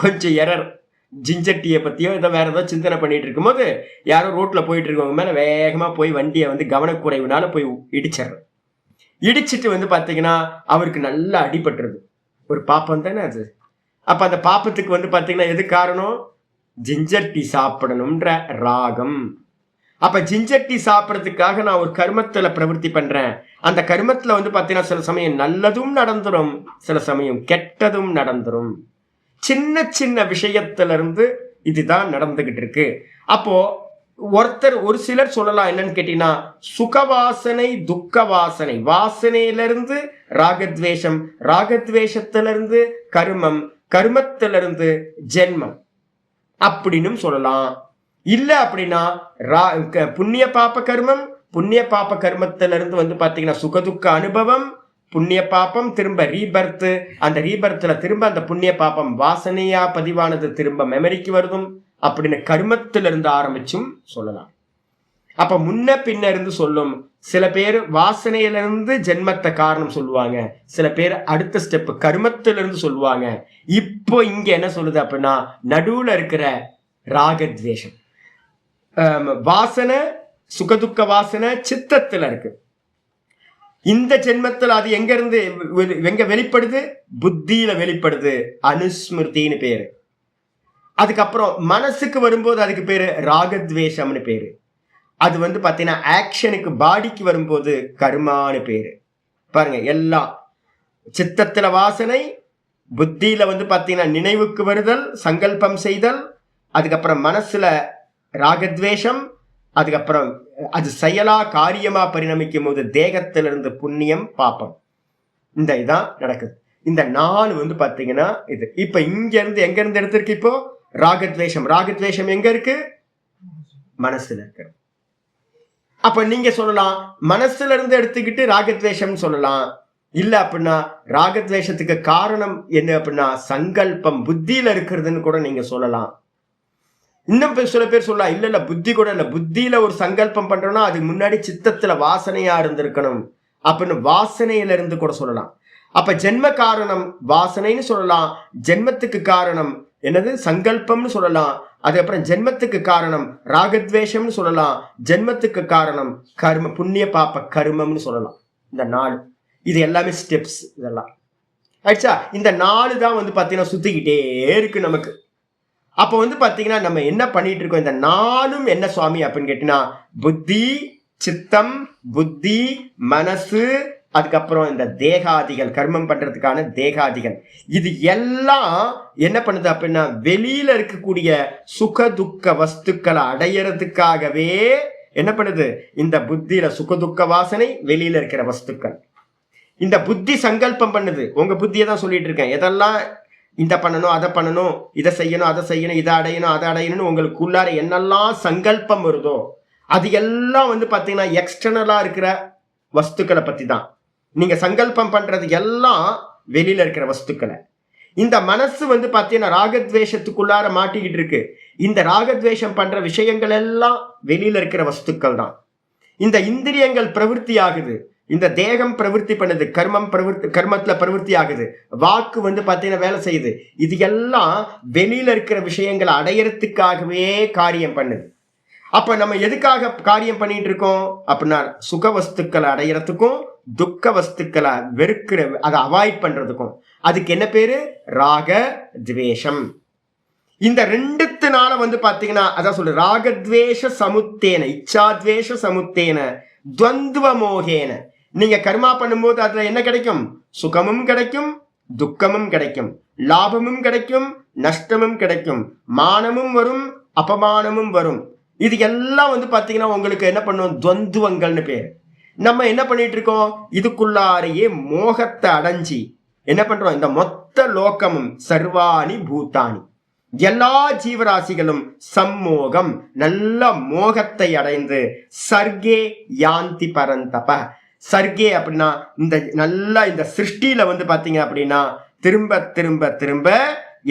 கொஞ்சம் எரர், ஜிஞ்சர் டீயை பத்தியோ ஏதோ வேற ஏதோ சிந்தனை பண்ணிட்டு இருக்கும்போது யாரோ ரோட்ல போயிட்டு இருக்கவங்க மேல வேகமா போய் வண்டியை கவனக்குறைவுனால போய் இடிச்சிடுறேன். இடிச்சிட்டு பாத்தீங்கன்னா அவருக்கு நல்லா அடிபட்டுருது. ஒரு பாப்பம் தானே அது. அப்ப அந்த பாப்பத்துக்கு பாத்தீங்கன்னா எது காரணம்? ஜிஞ்சர் டீ சாப்பிடணும்ன்ற ராகம். அப்ப ஜிஞ்சர் டீ சாப்பிடறதுக்காக நான் ஒரு கர்மத்துல பிரவருத்தி பண்றேன். அந்த கர்மத்துல பாத்தீங்கன்னா சில சமயம் நல்லதும் நடந்துரும், சில சமயம் கெட்டதும் நடந்துரும். சின்ன சின்ன விஷயத்துல இருந்து இதுதான் நடந்துகிட்டு இருக்கு. அப்போ ஒரு சிலர் சொல்லலாம் என்னன்னு கேட்டீங்கன்னா, சுகவாசனை துக்க வாசனை, வாசனையிலிருந்து ராகத்வேஷம், ராகத்வேஷத்திலிருந்து கர்மம், கர்மத்திலிருந்து ஜென்மம் அப்படின்னு சொல்லலாம். இல்ல அப்படின்னா புண்ணிய பாப கர்மம், புண்ணிய பாப கர்மத்திலிருந்து பாத்தீங்கன்னா சுகதுக்க அனுபவம், புண்ணிய பாப்பம் திரும்ப ரீபர்த், அந்த ரீபர்த்ல திரும்ப அந்த புண்ணிய பாப்பம் வாசனையா பதிவானது திரும்ப மெமரிக்கு வருதும் அப்படின்னு கர்மத்திலிருந்து ஆரம்பிச்சும் சொல்லலாம். அப்ப முன்ன பின்ன இருந்து சொல்லும். சில பேர் வாசனையிலிருந்து ஜென்மத்தை காரணம் சொல்லுவாங்க, சில பேர் அடுத்த ஸ்டெப் கர்மத்திலிருந்து சொல்லுவாங்க. இப்போ இங்க என்ன சொல்லுது அப்படின்னா, நடுவுல இருக்கிற ராகத்வேஷம் வாசனை, சுகதுக்க வாசனை சித்தத்துல இருக்கு. இந்த ஜென்மத்தில் அது எங்க வெளிப்படுது? புத்தியில வெளிப்படுது, அனுஸ்மிருதின்னு பேரு. அதுக்கப்புறம் மனசுக்கு வரும்போது அதுக்கு பேரு ராகத்வேஷம்னு பேரு. அது வந்து பாத்தீங்கன்னா ஆக்ஷனுக்கு பாடிக்கு வரும்போது கர்மான்னு பேரு. பாருங்க, எல்லாம் சித்தத்துல வாசனை, புத்தியில வந்து பாத்தீங்கன்னா நினைவுக்கு வருதல், சங்கல்பம் செய்தல், அதுக்கப்புறம் மனசுல ராகத்வேஷம், அதுக்கப்புறம் அது செயலா காரியமா பரிணமிக்கும் போது தேகத்திலிருந்து புண்ணியம் பாப்பம். இந்த இதான் நடக்குது. இந்த 4 வந்து பாத்தீங்கன்னா இது. இப்ப இங்க இருந்து எங்க இருந்து எடுத்திருக்கு? இப்போ ராகத்வேஷம். ராகத்வேஷம் எங்க இருக்கு? மனசுல இருக்கு. அப்ப நீங்க சொல்லலாம் மனசுல இருந்து எடுத்துக்கிட்டு ராகத்வேஷம் சொல்லலாம். இல்ல அப்படின்னா ராகத்வேஷத்துக்கு காரணம் என்ன அப்படின்னா சங்கல்பம் புத்தியில இருக்கிறதுன்னு கூட நீங்க சொல்லலாம். இன்னும் சில பேர் சொல்லலாம், இல்ல புத்தி கூட இல்ல, புத்தியில ஒரு சங்கல்பம் பண்றோம்னா அதுக்கு முன்னாடி சித்தத்துல வாசனையா இருந்திருக்கணும் அப்படின்னு வாசனையில இருந்து கூட சொல்லலாம். அப்ப ஜென்ம காரணம் வாசனைன்னு சொல்லலாம், ஜென்மத்துக்கு காரணம் என்னது சங்கல்பம்னு சொல்லலாம், அதுக்கப்புறம் ஜென்மத்துக்கு காரணம் ராகத்வேஷம்னு சொல்லலாம், ஜென்மத்துக்கு காரணம் கர்ம புண்ணிய பாப்ப கர்மம்னு சொல்லலாம். இந்த 4 இது எல்லாமே ஸ்டெப்ஸ். இதெல்லாம் ஆயிடுச்சா? இந்த 4 தான் வந்து பாத்தீங்கன்னா சுத்திக்கிட்டே இருக்கு நமக்கு. அப்ப வந்து பாத்தீங்கன்னா நம்ம என்ன பண்ணிட்டு இருக்கோம்? இந்த 4ம் என்ன சுவாமி அப்படின்னு கேட்டீங்கன்னா புத்தி, சித்தம், புத்தி, மனசு, அதுக்கப்புறம் இந்த தேகாதிகள், கர்மம் பண்றதுக்கான தேகாதிகள், இது எல்லாம் என்ன பண்ணுது அப்படின்னா வெளியில இருக்கக்கூடிய சுக துக்க வஸ்துக்களை அடையறதுக்காகவே என்ன பண்ணுது? இந்த புத்தியில சுக துக்க வாசனை, வெளியில இருக்கிற வஸ்துக்கள். இந்த புத்தி சங்கல்பம் பண்ணுது. உங்க புத்தியை தான் சொல்லிட்டு இருக்கேன். எதெல்லாம் இந்த பண்ணணும், அதை பண்ணணும், இதை செய்யணும், அதை செய்யணும், இதை அடையணும், அதை அடையணும்னு உங்களுக்கு உள்ளார என்னெல்லாம் சங்கல்பம் வருதோ அது எல்லாம் வந்து பாத்தீங்கன்னா எக்ஸ்டர்னலா இருக்கிற வஸ்துக்களை பத்தி தான். நீங்க சங்கல்பம் பண்றது எல்லாம் வெளியில இருக்கிற வஸ்துக்களை. இந்த மனசு வந்து பாத்தீங்கன்னா ராகத்வேஷத்துக்குள்ளார மாட்டிக்கிட்டு இருக்கு. இந்த ராகத்வேஷம் பண்ற விஷயங்கள் எல்லாம் வெளியில இருக்கிற வஸ்துக்கள் தான். இந்த இந்திரியங்கள் பிரவிற்த்தி ஆகுது, இந்த தேகம் பிரவிற்த்தி பண்ணுது, கர்மத்துல பிரவிற்த்தி ஆகுது, வாக்கு வந்து பாத்தீங்கன்னா வேலை செய்யுது. இது எல்லாம் வெளியில இருக்கிற விஷயங்களை அடையறதுக்காகவே காரியம் பண்ணுது. அப்ப நம்ம எதுக்காக காரியம் பண்ணிட்டு இருக்கோம் அப்படின்னா சுக வஸ்துக்களை அடையறதுக்கும் துக்க வஸ்துக்களை வெறுக்கிற அதை அவாய்ட் பண்றதுக்கும். அதுக்கு என்ன பேரு? ராக துவேஷம். இந்த 2த்துனால வந்து பாத்தீங்கன்னா அதான் சொல்லு, ராகத்வேஷ சமுத்தேன இச்சாத்வேஷ சமுத்தேன துவந்துவ மோகேன. நீங்க கர்மா பண்ணும்போது அதுல என்ன கிடைக்கும்? சுகமும் கிடைக்கும், துக்கமும் கிடைக்கும், லாபமும் கிடைக்கும், நஷ்டமும் கிடைக்கும், மானமும் வரும், அபமானமும் வரும். இது எல்லாம் வந்து பாத்தீங்கன்னா உங்களுக்கு என்ன பண்ணும்? துவந்துவங்கள்னு பேர். நம்ம என்ன பண்ணிட்டு இருக்கோம்? இதுக்குள்ளாரையே மோகத்தை அடைஞ்சி என்ன பண்றோம்? இந்த மொத்த லோகமும் சர்வாணி பூத்தானி, எல்லா ஜீவராசிகளும் சம்மோகம் நல்ல மோகத்தை அடைந்து சர்கே யாந்தி பரந்தப. சர்கே அப்படின்னா இந்த நல்லா இந்த சிருஷ்டியில வந்து பாத்தீங்க அப்படின்னா திரும்ப திரும்ப திரும்ப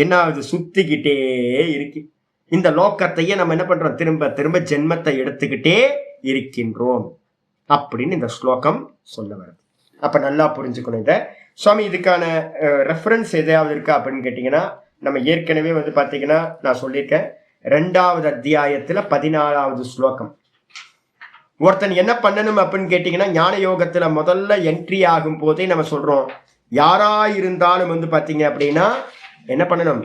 என்ன ஆகுது? சுத்திக்கிட்டே இருக்கு. இந்த லோக்கத்தையே நம்ம என்ன பண்றோம்? திரும்ப திரும்ப ஜென்மத்தை எடுத்துக்கிட்டே இருக்கின்றோம் அப்படின்னு இந்த ஸ்லோகம் சொல்ல வருது. அப்ப நல்லா புரிஞ்சுக்கணும் இதை. சுவாமி இதுக்கான ரெஃபரன்ஸ் எதையாவது இருக்கா அப்படின்னு கேட்டீங்கன்னா நம்ம ஏற்கனவே வந்து பாத்தீங்கன்னா நான் சொல்லியிருக்கேன், 2வது அத்தியாயத்துல 14வது ஸ்லோகம். ஒருத்தன் என்ன பண்ணணும் அப்படின்னு கேட்டீங்கன்னா ஞான யோகத்துல முதல்ல என்ட்ரி ஆகும் போதே நம்ம சொல்றோம், யாரா இருந்தாலும் வந்து பாத்தீங்க அப்படின்னா என்ன பண்ணணும்?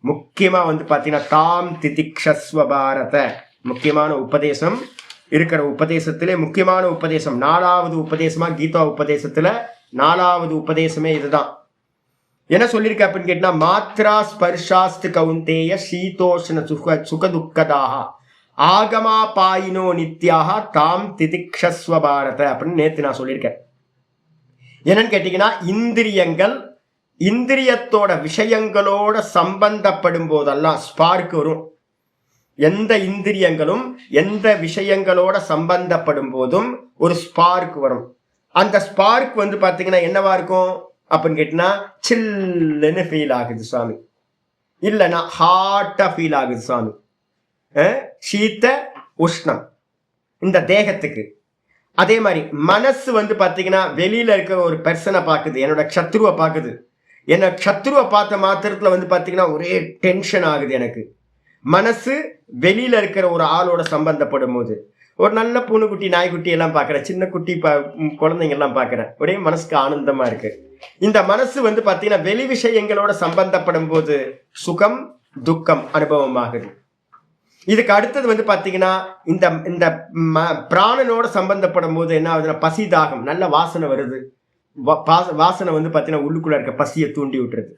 முக்கியமா வந்து பாத்தீங்கன்னா தாம் திதிக்ஷஸ்வ பாரத, முக்கியமான உபதேசம் இருக்கிற உபதேசத்திலே முக்கியமான உபதேசம் 4வது உபதேசமா கீதா உபதேசத்துல 4வது உபதேசமே இதுதான். என்ன சொல்லியிருக்க அப்படின்னு கேட்டா மாத்ரா ஸ்பர்ஷாஸ்து கவுந்தேய சீதோஷ்ண சுகதுக்கதாக ஆகமா பாயினோ நித்யாக தாம் திதிக்ஷஸ்வ பாரத அப்படின்னு நேத்து நான் சொல்லியிருக்கேன். என்னன்னு கேட்டீங்கன்னா இந்திரியங்கள் இந்திரியத்தோட விஷயங்களோட சம்பந்தப்படும் போதெல்லாம் ஸ்பார்க் வரும். எந்த இந்திரியங்களும் எந்த விஷயங்களோட சம்பந்தப்படும் போதும் ஒரு ஸ்பார்க் வரும். அந்த ஸ்பார்க் வந்து பாத்தீங்கன்னா என்னவா இருக்கும் அப்படின்னு கேட்டீங்கன்னா சில்லுன்னு ஃபீல் ஆகுது சுவாமி, இல்லைன்னா ஹாட்டா ஃபீல் ஆகுது சுவாமி. சீத்த உஷ்ணம் இந்த தேகத்துக்கு. அதே மாதிரி மனசு வந்து பாத்தீங்கன்னா வெளியில இருக்கிற ஒரு பெர்சனை பாக்குது, என்னோட சத்ருவை பாக்குது. என்ன சத்ருவை பார்த்த மாத்திரத்துல வந்து பாத்தீங்கன்னா ஒரே டென்ஷன் ஆகுது எனக்கு. மனசு வெளியில இருக்கிற ஒரு ஆளோட சம்பந்தப்படும் போது ஒரு நல்ல பூனைக்குட்டி நாய்க்குட்டி எல்லாம் பாக்குறேன், சின்ன குட்டி குழந்தைங்க எல்லாம் பாக்குறேன், ஒரே மனசுக்கு ஆனந்தமா இருக்கு. இந்த மனசு வந்து பாத்தீங்கன்னா வெளி விஷயங்களோட சம்பந்தப்படும் போது சுகம் துக்கம் அனுபவம் ஆகுது. இதுக்கு அடுத்தது வந்து பாத்தீங்கன்னா இந்த இந்த பிராணனோட சம்பந்தப்படும் போது என்ன ஆகுதுன்னா பசி தாகம், நல்ல வாசனை வருது. வாசனை வந்து பாத்தீங்கன்னா உள்ளுக்குள்ள இருக்க பசியை தூண்டி விட்டுருது.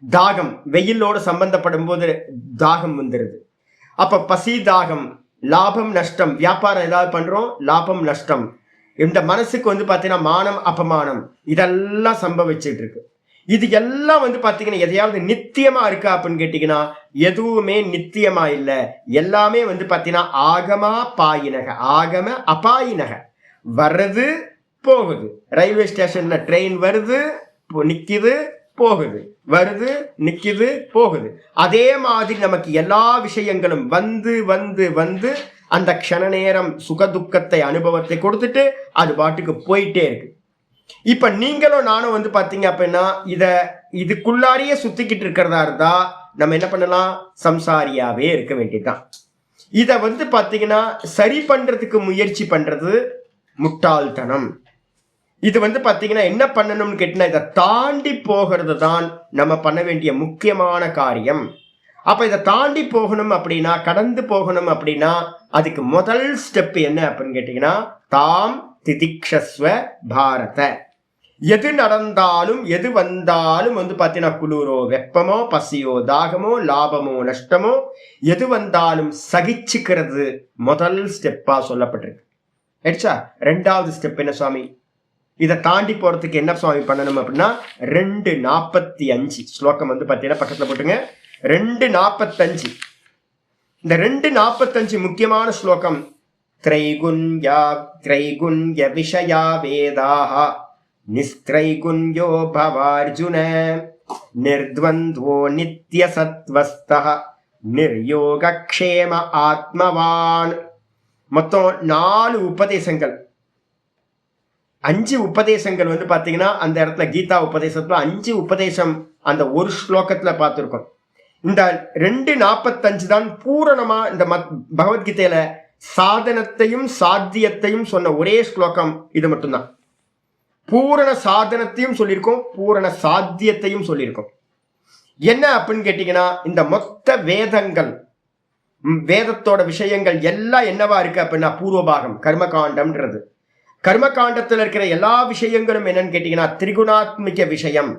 தாகம், வெயிலோட சம்பந்தப்படும் போது தாகம் வந்துருது. அப்ப பசி தாகம், லாபம் நஷ்டம், வியாபாரம் ஏதாவது பண்றோம், லாபம் நஷ்டம். இந்த மனசுக்கு வந்து பாத்தீங்கன்னா மானம் அபமானம் இதெல்லாம் சம்பவிச்சுட்டு இருக்கு. இது எல்லாம் வந்து பாத்தீங்கன்னா எதையாவது நித்தியமா இருக்கா அப்படின்னு கேட்டீங்கன்னா எதுவுமே நித்தியமா இல்ல. எல்லாமே வந்து பாத்தீங்கன்னா ஆகமா பாயினக, ஆகம அபாயினக. வர்றது போகுது. ரயில்வே ஸ்டேஷன்ல ட்ரெயின் வருது, நிக்குது, போகுது, வருது, நிக்குது, போகுது. அதே மாதிரி நமக்கு எல்லா விஷயங்களும் வந்து வந்து வந்து அந்த க்ஷண நேரம் சுகதுக்கத்தை அனுபவத்தை கொடுத்துட்டு அது பாட்டுக்கு போயிட்டே இருக்கு. இப்ப நீங்களும் நானும் வந்து பாத்தீங்க அப்படின்னா இதுக்குள்ளாரியே சுத்திக்கிட்டு இருக்கிறதா இருந்தா நம்ம என்ன பண்ணலாம், சம்சாரியாவே இருக்க வேண்டியதுதான். இத வந்து பாத்தீங்கன்னா சரி பண்றதுக்கு முயற்சி பண்றது முட்டாள்தனம். இது வந்து பாத்தீங்கன்னா என்ன பண்ணணும்னு கேட்டீங்கன்னா இதை தாண்டி போகிறது தான் நம்ம பண்ண வேண்டிய முக்கியமான காரியம். அப்ப இதை தாண்டி போகணும் அப்படின்னா, கடந்து போகணும் அப்படின்னா அதுக்கு முதல் ஸ்டெப் என்ன அப்படின்னு கேட்டீங்கன்னா தாம் திதிக்ஷஸ்வ பாரத. எது நடந்தாலும் எது வந்தாலும் வந்து பாத்தீங்கன்னா குளிரோ வெப்பமோ பசியோ தாகமோ லாபமோ நஷ்டமோ எது வந்தாலும் சகிச்சுக்கிறது முதல் ஸ்டெப்பா சொல்லப்பட்டிருக்கு. ஆயிடுச்சா? ரெண்டாவது ஸ்டெப் என்ன சுவாமி, இதை தாண்டி போறதுக்கு என்ன சுவாமி பண்ணணும் அப்படின்னா 2:45 ஸ்லோகம் வந்து பாத்தீங்கன்னா பக்கத்துல போட்டுங்க. 2:45. இந்த 2:45 முக்கியமான ஸ்லோகம். த்ரைகுண்ய விஷயா வேதாஹ நிஸ்த்ரைகுண்யோ பவார்ஜுன நிர்த்வந்த்வோ நித்ய சத்வஸ்தஹ நிர்யோகக்ஷேம ஆத்மவான். மொத்தம் 4 உபதேசங்கள், 5 உபதேசங்கள் வந்து பாத்தீங்கன்னா அந்த இடத்துல கீதா உபதேசத்துல 5 உபதேசம் அந்த ஒரு ஸ்லோகத்துல பார்த்திருக்கோம். இந்த 2:45 தான் பூரணமா இந்த பகவத்கீதையில சாதனத்தையும் சாத்தியத்தையும் சொன்ன ஒரே ஸ்லோகம் இது மட்டும்தான். பூரண சாதனத்தையும் சொல்லியிருக்கோம், பூரண சாத்தியத்தையும் சொல்லியிருக்கோம். என்ன அப்படின்னு கேட்டீங்கன்னா இந்த மொத்த வேதங்கள், வேதத்தோட விஷயங்கள் எல்லாம் என்னவா இருக்கு அப்படின்னா பூர்வபாகம் கர்மகாண்டம்ன்றது. கர்மகாண்டத்தில் இருக்கிற எல்லா விஷயங்களும் என்னன்னு கேட்டீங்கன்னா திரிகுணாத்மிக விஷயம்,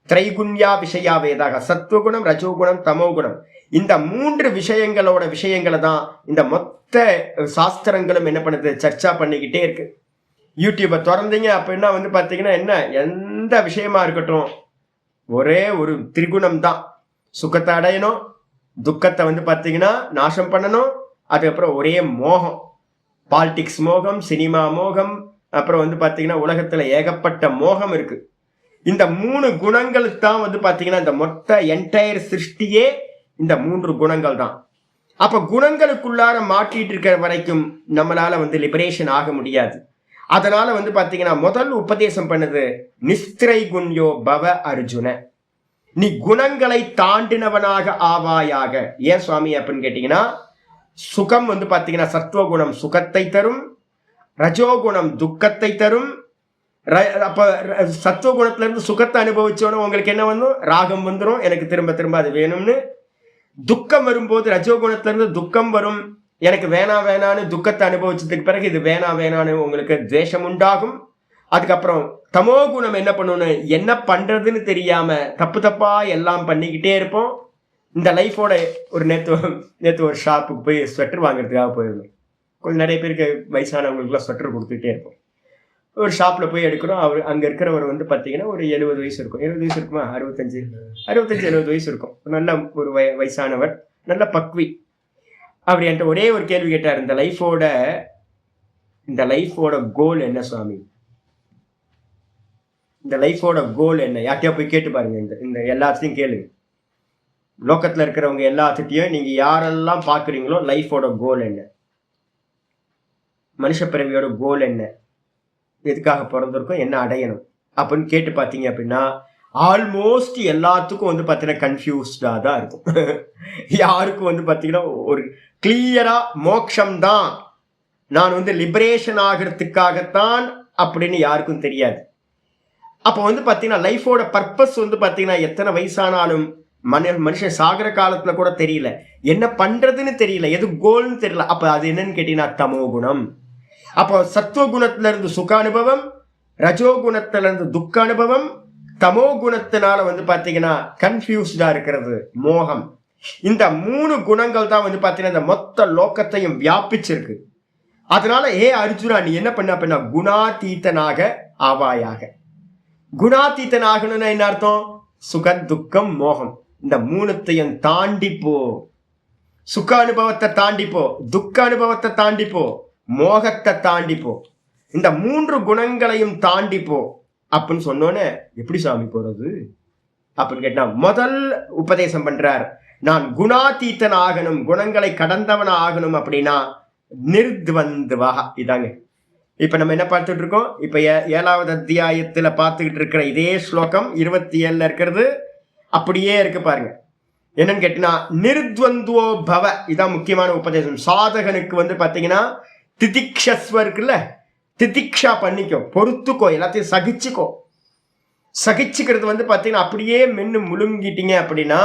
திரைகுண்யா விஷயா வேதாக, சத்துவகுணம் ரஜோகுணம் தமோகுணம். இந்த 3 விஷயங்களோட விஷயங்களை தான் இந்த மொத்த சாஸ்திரங்களும் என்ன பண்ணுது, சர்ச்சா பண்ணிக்கிட்டே இருக்கு. யூடியூபை திறந்தீங்க அப்படின்னா வந்து பாத்தீங்கன்னா என்ன, எந்த விஷயமா இருக்கட்டும் ஒரே ஒரு திரிகுணம் தான். சுகத்தை அடையணும், துக்கத்தை வந்து பாத்தீங்கன்னா நாசம் பண்ணணும், அதுக்கப்புறம் ஒரே மோகம், பாலிடிக்ஸ் மோகம், சினிமா மோகம், அப்புறம் வந்து பாத்தீங்கன்னா உலகத்துல ஏகப்பட்ட மோகம் இருக்கு. இந்த 3 குணங்களுக்கு தான் வந்து பாத்தீங்கன்னா இந்த மொத்த என்டையர் சிருஷ்டியே இந்த 3 குணங்கள் தான். அப்ப குணங்களுக்குள்ளார மாட்டிட்டு இருக்கிற வரைக்கும் நம்மளால வந்து லிபரேஷன் ஆக முடியாது. அதனால வந்து பாத்தீங்கன்னா முதல் உபதேசம் பண்ணது நிஸ்திரை குண்யோ பவ அர்ஜுன, நீ குணங்களை தாண்டினவனாக ஆவாயாக. ஏன் சுவாமி அப்படின்னு கேட்டீங்கன்னா சுகம் வந்து பாத்தீங்கன்னா சத்துவகுணம் சுகத்தை தரும், ரஜோகுணம் துக்கத்தை தரும். அப்ப சத்துவகுணத்துல இருந்து சுகத்தை அனுபவிச்சோன்னு உங்களுக்கு என்ன வந்துடும், ராகம் வந்துடும், எனக்கு திரும்ப திரும்ப அது வேணும்னு. துக்கம் வரும்போது ரஜோகுணத்துல இருந்து துக்கம் வரும், எனக்கு வேணான்னு துக்கத்தை அனுபவிச்சதுக்கு பிறகு இது வேணான்னு உங்களுக்கு துவேஷம் உண்டாகும். அதுக்கப்புறம் தமோ குணம் என்ன பண்ணணும்னு என்ன பண்றதுன்னு தெரியாம தப்பா எல்லாம் பண்ணிக்கிட்டே இருப்போம். இந்த லைஃபோட ஒரு நேற்று ஒரு ஷாப்புக்கு போய் ஸ்வெட்டர் வாங்குறதுக்காக போயிருந்தோம். கொஞ்சம் நிறைய பேருக்கு வயசானவங்களுக்குலாம் ஸ்வெட்டர் கொடுத்துட்டே இருப்போம். ஒரு ஷாப்ல போய் எடுக்கிறோம். அவர் அங்க இருக்கிறவர் வந்து பாத்தீங்கன்னா ஒரு 70 வயசு இருக்கும், 70 வயசு இருக்குமா, 65-70 வயசு இருக்கும். நல்ல ஒரு வயசானவர், நல்ல பக்வி. அப்படி என்கிட்ட ஒரே ஒரு கேள்வி கேட்டார், இந்த லைஃபோட கோல் என்ன சுவாமி, இந்த லைஃபோட கோல் என்ன? யார்கிட்டயா போய் கேட்டு பாருங்க, இந்த எல்லாத்தையும் கேளுங்க. லோக்கத்துல இருக்கிறவங்க எல்லாத்துட்டையும் நீங்க யாரெல்லாம் பாக்குறீங்களோ லைஃபோட கோல் என்ன, மனுஷ பிறவியோட கோல் என்ன, எதுக்காக பிறந்திருக்கோம், என்ன அடையணும் அப்படின்னு கேட்டு பார்த்தீங்க அப்படின்னா ஆல்மோஸ்ட் எல்லாத்துக்கும் வந்து பார்த்தீங்கன்னா கன்ஃபியூஸ்டா தான் இருக்கும். யாருக்கும் வந்து பார்த்தீங்கன்னா ஒரு கிளியரா மோட்சம் தான், நான் வந்து லிபரேஷன் ஆகிறதுக்காகத்தான் அப்படின்னு யாருக்கும் தெரியாது. அப்போ வந்து பார்த்தீங்கன்னா லைஃபோட பர்பஸ் வந்து பார்த்தீங்கன்னா எத்தனை வயசானாலும் மனுஷன் சாகர காலத்துல கூட தெரியல, என்ன பண்றதுன்னு தெரியல, எது கோல்னு தெரியல. அப்ப அது என்னன்னு கேட்டீங்கன்னா தமோ குணம். அப்போ சத்துவ குணத்துல இருந்து சுக அனுபவம், ரஜோ குணத்துல இருந்து துக்க அனுபவம், தமோ குணத்தினால பாத்தீங்கன்னா கன்ஃபியூஸ்டா இருக்கிறது மோகம். இந்த 3 குணங்கள் தான் பாத்தீங்கன்னா இந்த மொத்த லோகத்தையும் வியாபிச்சிருக்கு. அதனால அர்ஜுனா நீ என்ன பண்ண அப்படின்னா குணாதீதனாக ஆவாயாக. குணாதீதனாகணும்னா என்ன அர்த்தம்? சுக துக்கம் மோகம் இந்த 3த்தையும் தாண்டிப்போ. சுக அனுபவத்தை தாண்டிப்போ, துக்க அனுபவத்தை தாண்டிப்போ, மோகத்தை தாண்டிப்போ, இந்த 3 குணங்களையும் தாண்டிப்போ அப்படின்னு சொன்னோன்னே எப்படி சாமி போறது அப்படின்னு கேட்டா முதல் உபதேசம் பண்றார். நான் குணாதீதன் ஆகணும், குணங்களை கடந்தவன் ஆகணும் அப்படின்னா நிர்த்வந்துவா. இதாங்க இப்ப நம்ம என்ன பார்த்துட்டு இருக்கோம்? இப்ப 7வது அத்தியாயத்துல பார்த்துக்கிட்டு இருக்கிற இதே ஸ்லோகம் 27 இருக்கிறது அப்படியே இருக்கு பாருங்க. என்னன்னு கேட்டீங்கன்னா நிர்த்வந்துவோ பவ. இதான் முக்கியமான உபதேசம். சாதகனுக்கு பாத்தீங்கன்னா திதிக்ஷஸ்வ இருக்குல்ல, திதிக்ஷா பண்ணிக்கோ, பொறுத்துக்கோ, எல்லாத்தையும் சகிச்சுக்கோ. சகிச்சுக்கிறது பாத்தீங்கன்னா அப்படியே மென்னு முழுங்கிட்டீங்க அப்படின்னா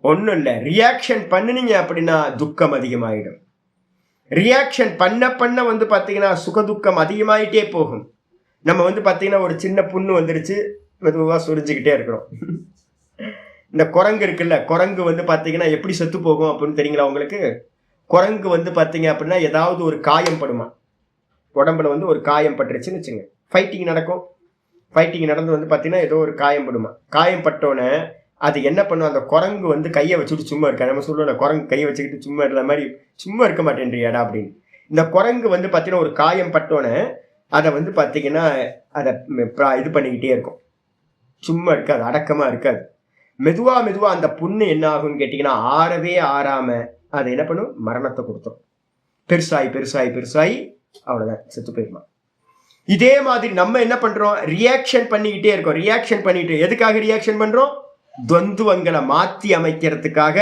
ஒன்றும் இல்லை. ரியாக்ஷன் பண்ணினீங்க அப்படின்னா துக்கம் அதிகமாயிடும். ரியாக்ஷன் பண்ண பாத்தீங்கன்னா சுகதுக்கம் அதிகமாயிட்டே போகும். நம்ம பாத்தீங்கன்னா ஒரு சின்ன புண்ணு வந்துருச்சு, மெதுவா சுரிஞ்சுக்கிட்டே இருக்கிறோம். இந்த குரங்கு இருக்குல்ல, குரங்கு பாத்தீங்கன்னா எப்படி செத்து போகும் அப்படின்னு தெரியுங்களா உங்களுக்கு? குரங்கு பாத்தீங்க அப்படின்னா ஏதாவது ஒரு காயம் படுமா, உடம்புல ஒரு காயம் பட்டுருச்சுன்னு வச்சுங்க, ஃபைட்டிங் நடக்கும். ஃபைட்டிங் நடந்து பாத்தீங்கன்னா ஏதோ ஒரு காயம் படுமா. காயம் பட்டோன்னே அது என்ன பண்ணும்? அந்த குரங்கு கையை வச்சுட்டு சும்மா இருக்கா. நம்ம சொல்லுவோம் குரங்கு கையை வச்சுக்கிட்டு சும்மா இருக்கிற மாதிரி சும்மா இருக்க மாட்டேன்றியாடா அப்படின்னு. இந்த குரங்கு பாத்தீங்கன்னா ஒரு காயம் பட்டோன்னே அதை பாத்தீங்கன்னா அதை இது பண்ணிக்கிட்டே இருக்கும், சும்மா இருக்காது, அடக்கமா இருக்காது. மெதுவா அந்த புண்ணு என்ன ஆகும்னு கேட்டீங்கன்னா ஆறவே ஆறாம அதை என்ன பண்ணும்? மரணத்தை கொடுத்தோம். பெருசாய் அவ்வளவுதான், செத்து போயிருமா. இதே மாதிரி நம்ம என்ன பண்றோம்? ரியாக்ஷன் பண்ணிக்கிட்டே இருக்கோம். ரியாக்ஷன் பண்ணிட்டு எதுக்காக ரியாக்ஷன் பண்றோம்? துவந்துவங்களை மாத்தி அமைக்கிறதுக்காக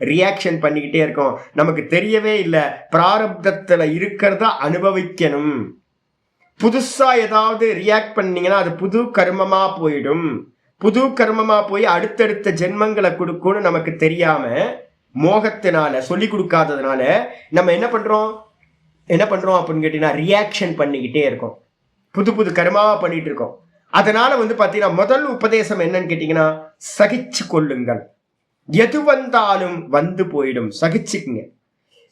ரியாக்ஷன் பண்ணிக்கிட்டே இருக்கோம். நமக்கு தெரியவே இல்லை பிராரப்தத்துல இருக்கிறதா அனுபவிக்கணும். புதுசா ஏதாவது ரியாக்ட் பண்ணீங்கன்னா அது புது கர்மமா போயிடும். புது கர்மமா போய் அடுத்தடுத்த ஜென்மங்களை கொடுக்கும்னு நமக்கு தெரியாம மோகத்தினால சொல்லி கொடுக்காததுனால நம்ம என்ன பண்றோம் அப்படின்னு கேட்டீங்கன்னா ரியாக்ஷன் பண்ணிக்கிட்டே இருக்கோம். புது கர்மாவா பண்ணிட்டு இருக்கோம். அதனால பாத்தீங்கன்னா முதல் உபதேசம் என்னன்னு கேட்டீங்கன்னா சகிச்சு கொள்ளுங்கள். எது வந்தாலும் போயிடும், சகிச்சுக்குங்க.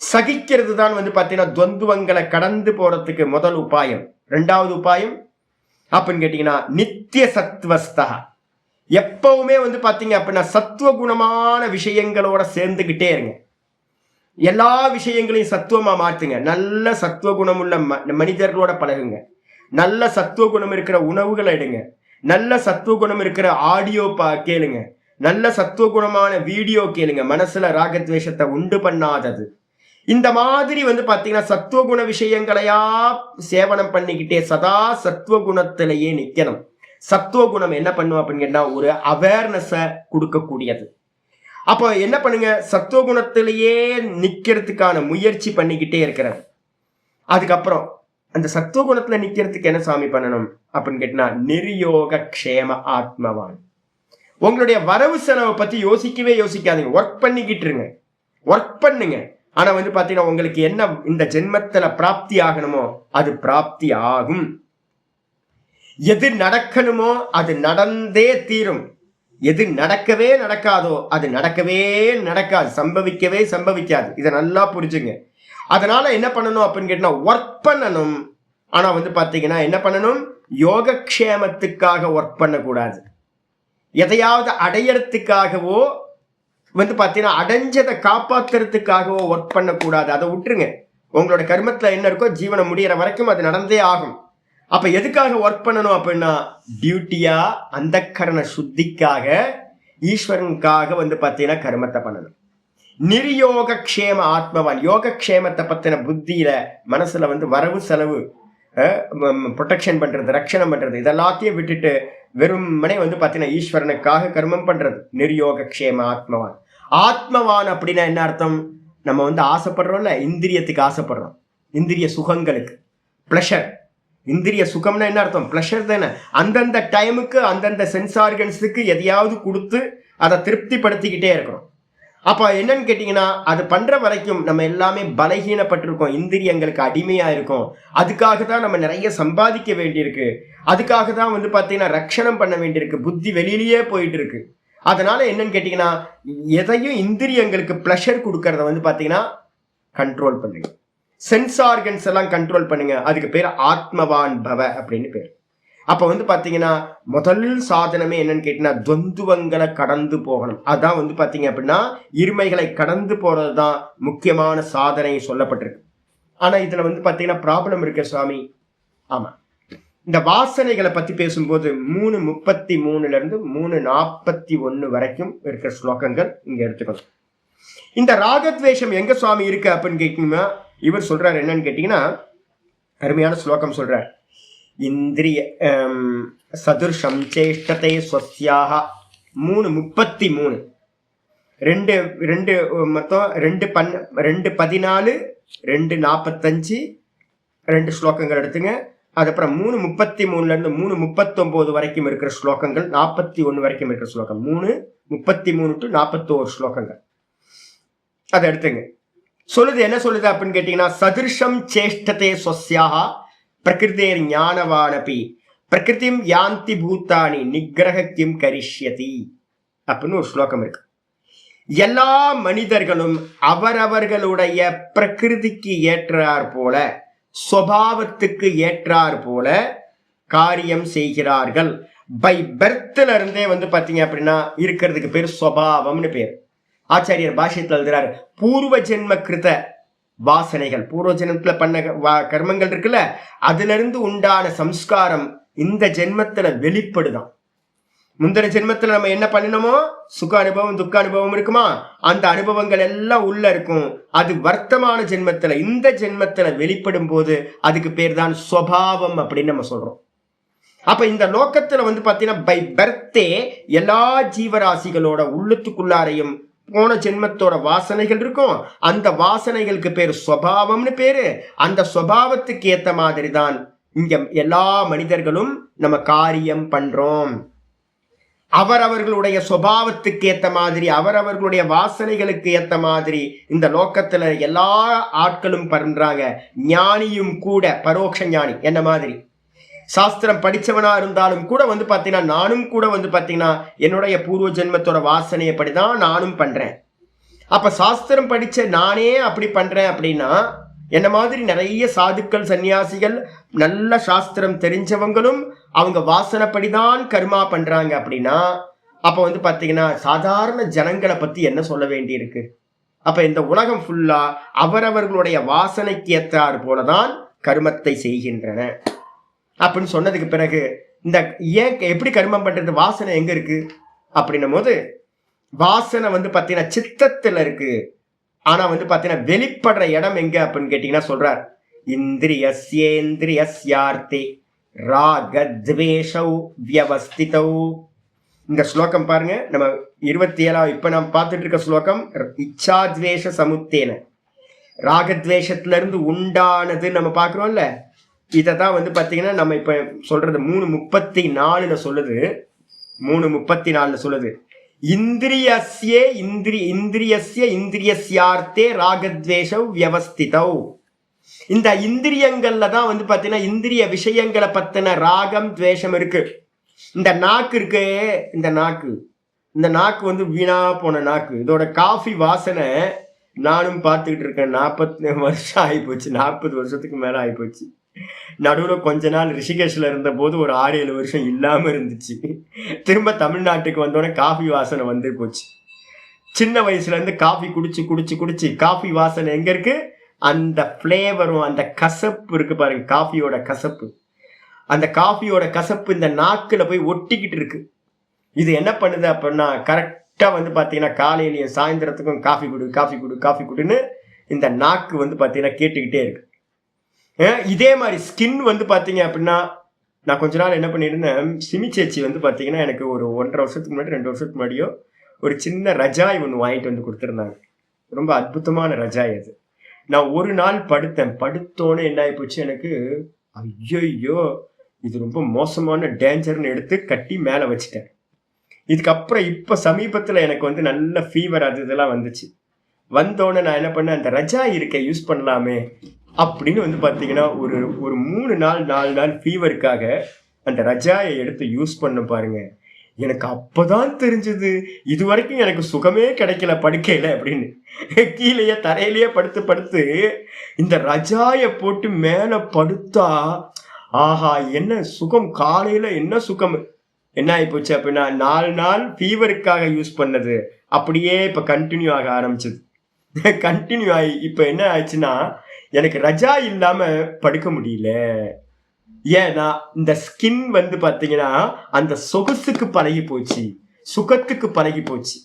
சகிக்கிறது தான் பாத்தீங்கன்னா துவந்துவங்களை கடந்து போறதுக்கு முதல் உபாயம். 2வது உபாயம் அப்படின்னு கேட்டீங்கன்னா நித்திய சத்வஸ்தா. எப்பவுமே பாத்தீங்க அப்படின்னா சத்துவ குணமான விஷயங்களோட சேர்ந்துகிட்டே இருங்க. எல்லா விஷயங்களையும் சத்துவமா மாற்றுங்க. நல்ல சத்துவ குணம் உள்ள மனிதர்களோட பழகுங்க. நல்ல சத்துவ குணம் இருக்கிற உணவுகளை எடுங்க. நல்ல சத்துவ குணம் இருக்கிற ஆடியோ கேளுங்க. நல்ல சத்துவ குணமான வீடியோ கேளுங்க. மனசுல ராகத்வேஷத்தை உண்டு பண்ணாதது. இந்த மாதிரி பாத்தீங்கன்னா சத்துவ குண விஷயங்களையா சேவனம் பண்ணிக்கிட்டே சதா சத்துவ குணத்திலேயே நிக்கணும். சத்துவ குணம் என்ன பண்ணும் அப்படின்னு கேட்டா ஒரு அவேர்னஸை கொடுக்கக்கூடியது. அப்போ என்ன பண்ணுங்க? சத்துவ குணத்திலேயே நிக்கிறதுக்கான முயற்சி பண்ணிக்கிட்டே இருக்கிறது. அதுக்கப்புறம் அந்த சத்துவ குணத்துல நிக்கிறதுக்கு என்ன சாமி பண்ணணும் அப்படின்னு கேட்டா நிர்யோக க்ஷேம ஆத்மவான். உங்களுடைய வரவு செலவை பத்தி யோசிக்காதீங்க. ஒர்க் பண்ணிக்கிட்டு இருங்க, ஒர்க் பண்ணுங்க. ஆனா பாத்தீங்கன்னா உங்களுக்கு என்ன இந்த ஜென்மத்துல பிராப்தி ஆகணுமோ அது பிராப்தி ஆகும். எது நடக்கணுமோ அது நடந்தே தீரும். எது நடக்கவே நடக்காதோ அது நடக்கவே நடக்காது, சம்பவிக்காது. இதை நல்லா புரிஞ்சுங்க. அதனால என்ன பண்ணணும் அப்படின்னு கேட்டா ஒர்க் பண்ணணும். ஆனா பாத்தீங்கன்னா என்ன பண்ணணும்? யோகக்ஷேமத்துக்காக ஒர்க் பண்ணக்கூடாது. எதையாவது அடையறதுக்காகவோ பாத்தீங்கன்னா அடைஞ்சதை காப்பாத்துறதுக்காகவோ ஒர்க் பண்ணக்கூடாது. அதை விட்டுருங்க. உங்களோட கர்மத்துல என்ன இருக்கோ ஜீவனம் முடிகிற வரைக்கும் அது நடந்தே ஆகும். அப்ப எதுக்காக ஒர்க் பண்ணணும் அப்படின்னா டியூட்டியா அந்தக்கரண சுத்திக்காக ஈஸ்வரனுக்காக பாத்தீங்கன்னா கர்மத்தை பண்ணணும். நிர்யோக க்ஷேம ஆத்மவான். யோகக்ஷேமத்தை பத்தின புத்தியில மனசுல வரவு செலவு ப்ரொடெக்ஷன் பண்றது, ரட்சணம் பண்றது, இதெல்லாத்தையும் விட்டுட்டு வெறுமனே பாத்தீங்கன்னா ஈஸ்வரனுக்காக கர்மம் பண்றது. நிர்யோக க்ஷேம ஆத்மவான். ஆத்மவான் அப்படின்னா என்ன அர்த்தம்? நம்ம ஆசைப்படுறோம்ல, இந்திரியத்துக்கு ஆசைப்படுறோம், இந்திரிய சுகங்களுக்கு, பிளஷர். இந்திரிய சுகம்னா என்ன அர்த்தம்? பிளஷர் தானே. அந்தந்த டைமுக்கு அந்தந்த சென்ஸ் ஆர்கன்ஸுக்கு எதையாவது கொடுத்து அதை திருப்திப்படுத்திக்கிட்டே இருக்கிறோம். அப்ப என்னன்னு கேட்டீங்கன்னா, அது பண்ற வரைக்கும் நம்ம எல்லாமே பலகீனப்பட்டிருக்கோம், இந்திரியங்களுக்கு அடிமையா இருக்கும். அதுக்காக தான் நம்ம நிறைய சம்பாதிக்க வேண்டியிருக்கு, அதுக்காக தான் வந்து பாத்தீங்கன்னா ரட்சணம் பண்ண வேண்டியிருக்கு, புத்தி வெளியிலேயே போயிட்டு இருக்கு. அதனால என்னன்னு கேட்டீங்கன்னா, எதையும் இந்திரியங்களுக்கு பிளஷர் கொடுக்கறத வந்து பாத்தீங்கன்னா கண்ட்ரோல் பண்ணுங்க. சென்ஸ் ஆர்கன்ஸ் எல்லாம் கண்ட்ரோல் பண்ணுங்க. அதுக்கு பேர் ஆத்மவான் பவ அப்படின்னு பேர். அப்ப வந்து பாத்தீங்கன்னா முதல் சாதனமே என்னன்னு கேட்டீங்கன்னா, துவந்துவங்களை கடந்து போகணும். அதான் வந்து பாத்தீங்க அப்படின்னா இருமைகளை கடந்து போறதுதான் முக்கியமான சாதனை சொல்லப்பட்டிருக்கு. ஆனா இதுல வந்து பாத்தீங்கன்னா ப்ராப்ளம் இருக்கு சுவாமி. ஆமா, இந்த வாசனைகளை பத்தி பேசும்போது 3:33 இருந்து 3:41 வரைக்கும் இருக்கிற ஸ்லோகங்கள் இங்க எடுத்துக்கணும். இந்த ராகத்வேஷம் எங்க சுவாமி இருக்கு அப்படின்னு கேட்டீங்கன்னா, இவர் சொல்றாரு என்னன்னு கேட்டீங்கன்னா, அருமையான ஸ்லோகம் சொல்றார். இந்திரிய சதுர்ஷம் சேஷ்டத்தை ஸ்வஸ்யாக 3:33 மொத்தம் 2:14 2:45 2 ஸ்லோகங்கள் எடுத்துங்க. அதுக்கப்புறம் 3:33 இருந்து 3:39 வரைக்கும் இருக்கிற ஸ்லோகங்கள், 41 வரைக்கும் இருக்கிற ஸ்லோகம், 3:33 to 41 ஸ்லோகங்கள் அதை எடுத்துங்க. சொல்லுது என்ன சொல்லுது அப்படின்னு கேட்டீங்கன்னா, சதுர்ஷம் சேஷ்டத்தை ஸ்வஸ்யாக பிரகிருதேர் ஞானவானபி பிரகிருதிம் யாந்தி பூத்தானி நிகிரக கிம் கரிஷ்யதி அப்படின்னு ஒரு ஸ்லோகம் இருக்கு. எல்லா மனிதர்களும் அவரவர்களுடைய பிரகிருதிக்கு ஏற்றார் போல, சுபாவத்துக்கு ஏற்றார் போல காரியம் செய்கிறார்கள். பை பர்த்ல இருந்தே வந்து பாத்தீங்க அப்படின்னா இருக்கிறதுக்கு பேர் சுபாவம்னு பேர். ஆச்சாரியர் பாஷ்யத்தில் எழுதுறாரு, பூர்வ ஜென்ம கிருத வாசனைகள், பூர்வ ஜென்மத்துல பண்ண கர்மங்கள் இருக்குல்ல, அதுல இருந்து உண்டான சம்ஸ்காரம் இந்த ஜென்மத்துல வெளிப்படுதான். முந்தின ஜென்மத்துல நம்ம என்ன பண்ணினோமோ, சுக அனுபவம் துக்க அனுபவம் இருக்குமா, அந்த அனுபவங்கள் எல்லாம் உள்ள இருக்கும். அது வர்த்தமான ஜென்மத்துல, இந்த ஜென்மத்துல வெளிப்படும் போது அதுக்கு பேர் தான் சுபாவம் அப்படின்னு நம்ம சொல்றோம். அப்ப இந்த லோக்கத்துல வந்து பாத்தீங்கன்னா பை பர்த்தே எல்லா ஜீவராசிகளோட உள்ளத்துக்குள்ளாரையும் போன ஜென்மத்தோட வாசனைகள் இருக்கும். அந்த வாசனைகளுக்கு பேர் சுபாவம்னு பேரு. அந்த சுபாவத்துக்கு ஏத்த மாதிரி தான் இங்க எல்லா மனிதர்களும் நம்ம காரியம் பண்றோம். அவரவர்களுடைய சுபாவத்துக்கு ஏத்த மாதிரி, அவரவர்களுடைய வாசனைகளுக்கு ஏத்த மாதிரி இந்த லோக்கத்துல எல்லா ஆட்களும் பண்றாங்க. ஞானியும் கூட, பரோட்ச ஞானி என்ன மாதிரி, சாஸ்திரம் படிச்சவனா இருந்தாலும் கூட வந்து பாத்தீங்கன்னா, நானும் கூட வந்து பாத்தீங்கன்னா என்னுடைய பூர்வ ஜென்மத்தோட வாசனையப்படிதான் நானும் பண்றேன். அப்ப சாஸ்திரம் படிச்ச நானே அப்படி பண்றேன் அப்படின்னா, என்ன மாதிரி நிறைய சாதுக்கள் சன்னியாசிகள் நல்ல சாஸ்திரம் தெரிஞ்சவங்களும் அவங்க வாசனைப்படிதான் கர்மா பண்றாங்க அப்படின்னா, அப்ப வந்து பாத்தீங்கன்னா சாதாரண ஜனங்களை பத்தி என்ன சொல்ல வேண்டி இருக்கு. அப்ப இந்த உலகம் ஃபுல்லா அவரவர்களுடைய வாசனைக்கு ஏற்றாறு போலதான் கர்மத்தை செய்கின்றன அப்படின்னு சொன்னதுக்கு பிறகு, இந்த ஏன் எப்படி கர்மம் பண்றது, வாசனை எங்க இருக்கு அப்படின்னும் போது, வாசனை வந்து பாத்தீங்கன்னா சித்தத்துல இருக்கு. ஆனா வந்து பாத்தீங்கன்னா வெளிப்படுற இடம் எங்க அப்படின்னு கேட்டீங்கன்னா சொல்றார், இந்திரியஸ்யேந்திரியஸ்யார்த்தே ராகத்வேஷௌ வியவஸ்திதௌ. இந்த ஸ்லோகம் பாருங்க, நம்ம 27 இப்ப நாம் பார்த்துட்டு இருக்க ஸ்லோகம் இச்சாத்வேஷ சமுத்தேன, ராகத்வேஷத்துல இருந்து உண்டானது நம்ம பாக்குறோம்ல. இதான் வந்து பாத்தீங்கன்னா நம்ம இப்ப சொல்றது 3:34 சொல்லுது. 3:34 சொல்லுது, இந்திரியஸ்யார்த்தே ராகத்வேஷௌ வியவஸ்திதௌ. இந்த இந்திரியங்கள்ல தான் வந்து பாத்தீங்கன்னா இந்திரிய விஷயங்களை பத்தின ராகம் துவேஷம் இருக்கு. இந்த நாக்கு இருக்கு, இந்த நாக்கு வந்து வீணா போன நாக்கு. இதோட காஃபி வாசனை நானும் பார்த்துக்கிட்டு இருக்கேன். 40 வருஷம் ஆகிப்போச்சு, 40 வருஷத்துக்கு மேல ஆகிப்போச்சு. நடுவில் கொஞ்ச நாள் ரிஷிகேஷ்ல இருந்த போது ஒரு 6-7 வருஷம் இல்லாம இருந்துச்சு. திரும்ப தமிழ்நாட்டுக்கு வந்தோடனே காஃபி வாசனை வந்து போச்சு. சின்ன வயசுல இருந்து காஃபி குடிச்சு காஃபி வாசனை எங்க இருக்கு, அந்த பிளேவரும் அந்த கசப்பு இருக்கு பாருங்க, காஃபியோட கசப்பு. அந்த காஃபியோட கசப்பு இந்த நாக்குல போய் ஒட்டிக்கிட்டு இருக்கு. இது என்ன பண்ணுது அப்படின்னா, கரெக்டா வந்து பாத்தீங்கன்னா காலையிலையும் சாயந்தரத்துக்கும் காஃபி குடுன்னு இந்த நாக்கு வந்து பாத்தீங்கன்னா கேட்டுக்கிட்டே இருக்கு. இதே மாதிரி ஸ்கின் வந்து பாத்தீங்க அப்படின்னா, நான் கொஞ்ச நாள் என்ன பண்ணிருந்தேன், சிமி சேச்சி வந்து பாத்தீங்கன்னா எனக்கு ஒரு 1.5 வருஷத்துக்கு முன்னாடி 2 வருஷத்துக்கு முன்னாடியோ ஒரு சின்ன ரஜாய் ஒன்று வாங்கிட்டு வந்து கொடுத்துருந்தாங்க. ரொம்ப அற்புதமான ரஜாய் அது. நான் ஒரு நாள் படுத்தோன்னே என்ன ஆகி போச்சு எனக்கு, ஐயோ இது ரொம்ப மோசமான டேஞ்சர்னு எடுத்து கட்டி மேலே வச்சுட்டேன். இதுக்கப்புறம் இப்ப சமீபத்துல எனக்கு வந்து நல்ல ஃபீவர் அது இதெல்லாம் வந்துச்சு. வந்தோடனே நான் என்ன பண்ணேன், அந்த ரஜா இருக்க யூஸ் பண்ணலாமே அப்படின்னு வந்து பாத்தீங்கன்னா ஒரு ஒரு 3 நாள் 4 நாள் ஃபீவருக்காக அந்த ரஜாயை எடுத்து யூஸ் பண்ண பாருங்க. எனக்கு அப்பதான் தெரிஞ்சது இது வரைக்கும் எனக்கு சுகமே கிடைக்கல படுக்கையில அப்படின்னு. கீழேயே தரையிலேயே படுத்து படுத்து இந்த ரஜாய போட்டு மேல படுத்தா ஆஹா என்ன சுகம், காலையில என்ன சுகம். என்ன ஆகி போச்சு அப்படின்னா 4 நாள் ஃபீவருக்காக யூஸ் பண்ணது அப்படியே இப்ப கண்டினியூ ஆக ஆரம்பிச்சது. கண்டினியூ ஆகி இப்ப என்ன ஆச்சுன்னா எனக்கு ரஜா இல்லாம படுக்க முடியல. ஏன்னா இந்த ஸ்கின் வந்து பாத்தீங்கன்னா அந்த சொகுசுக்கு பழகி போச்சு, சுகத்துக்கு பழகி போச்சு.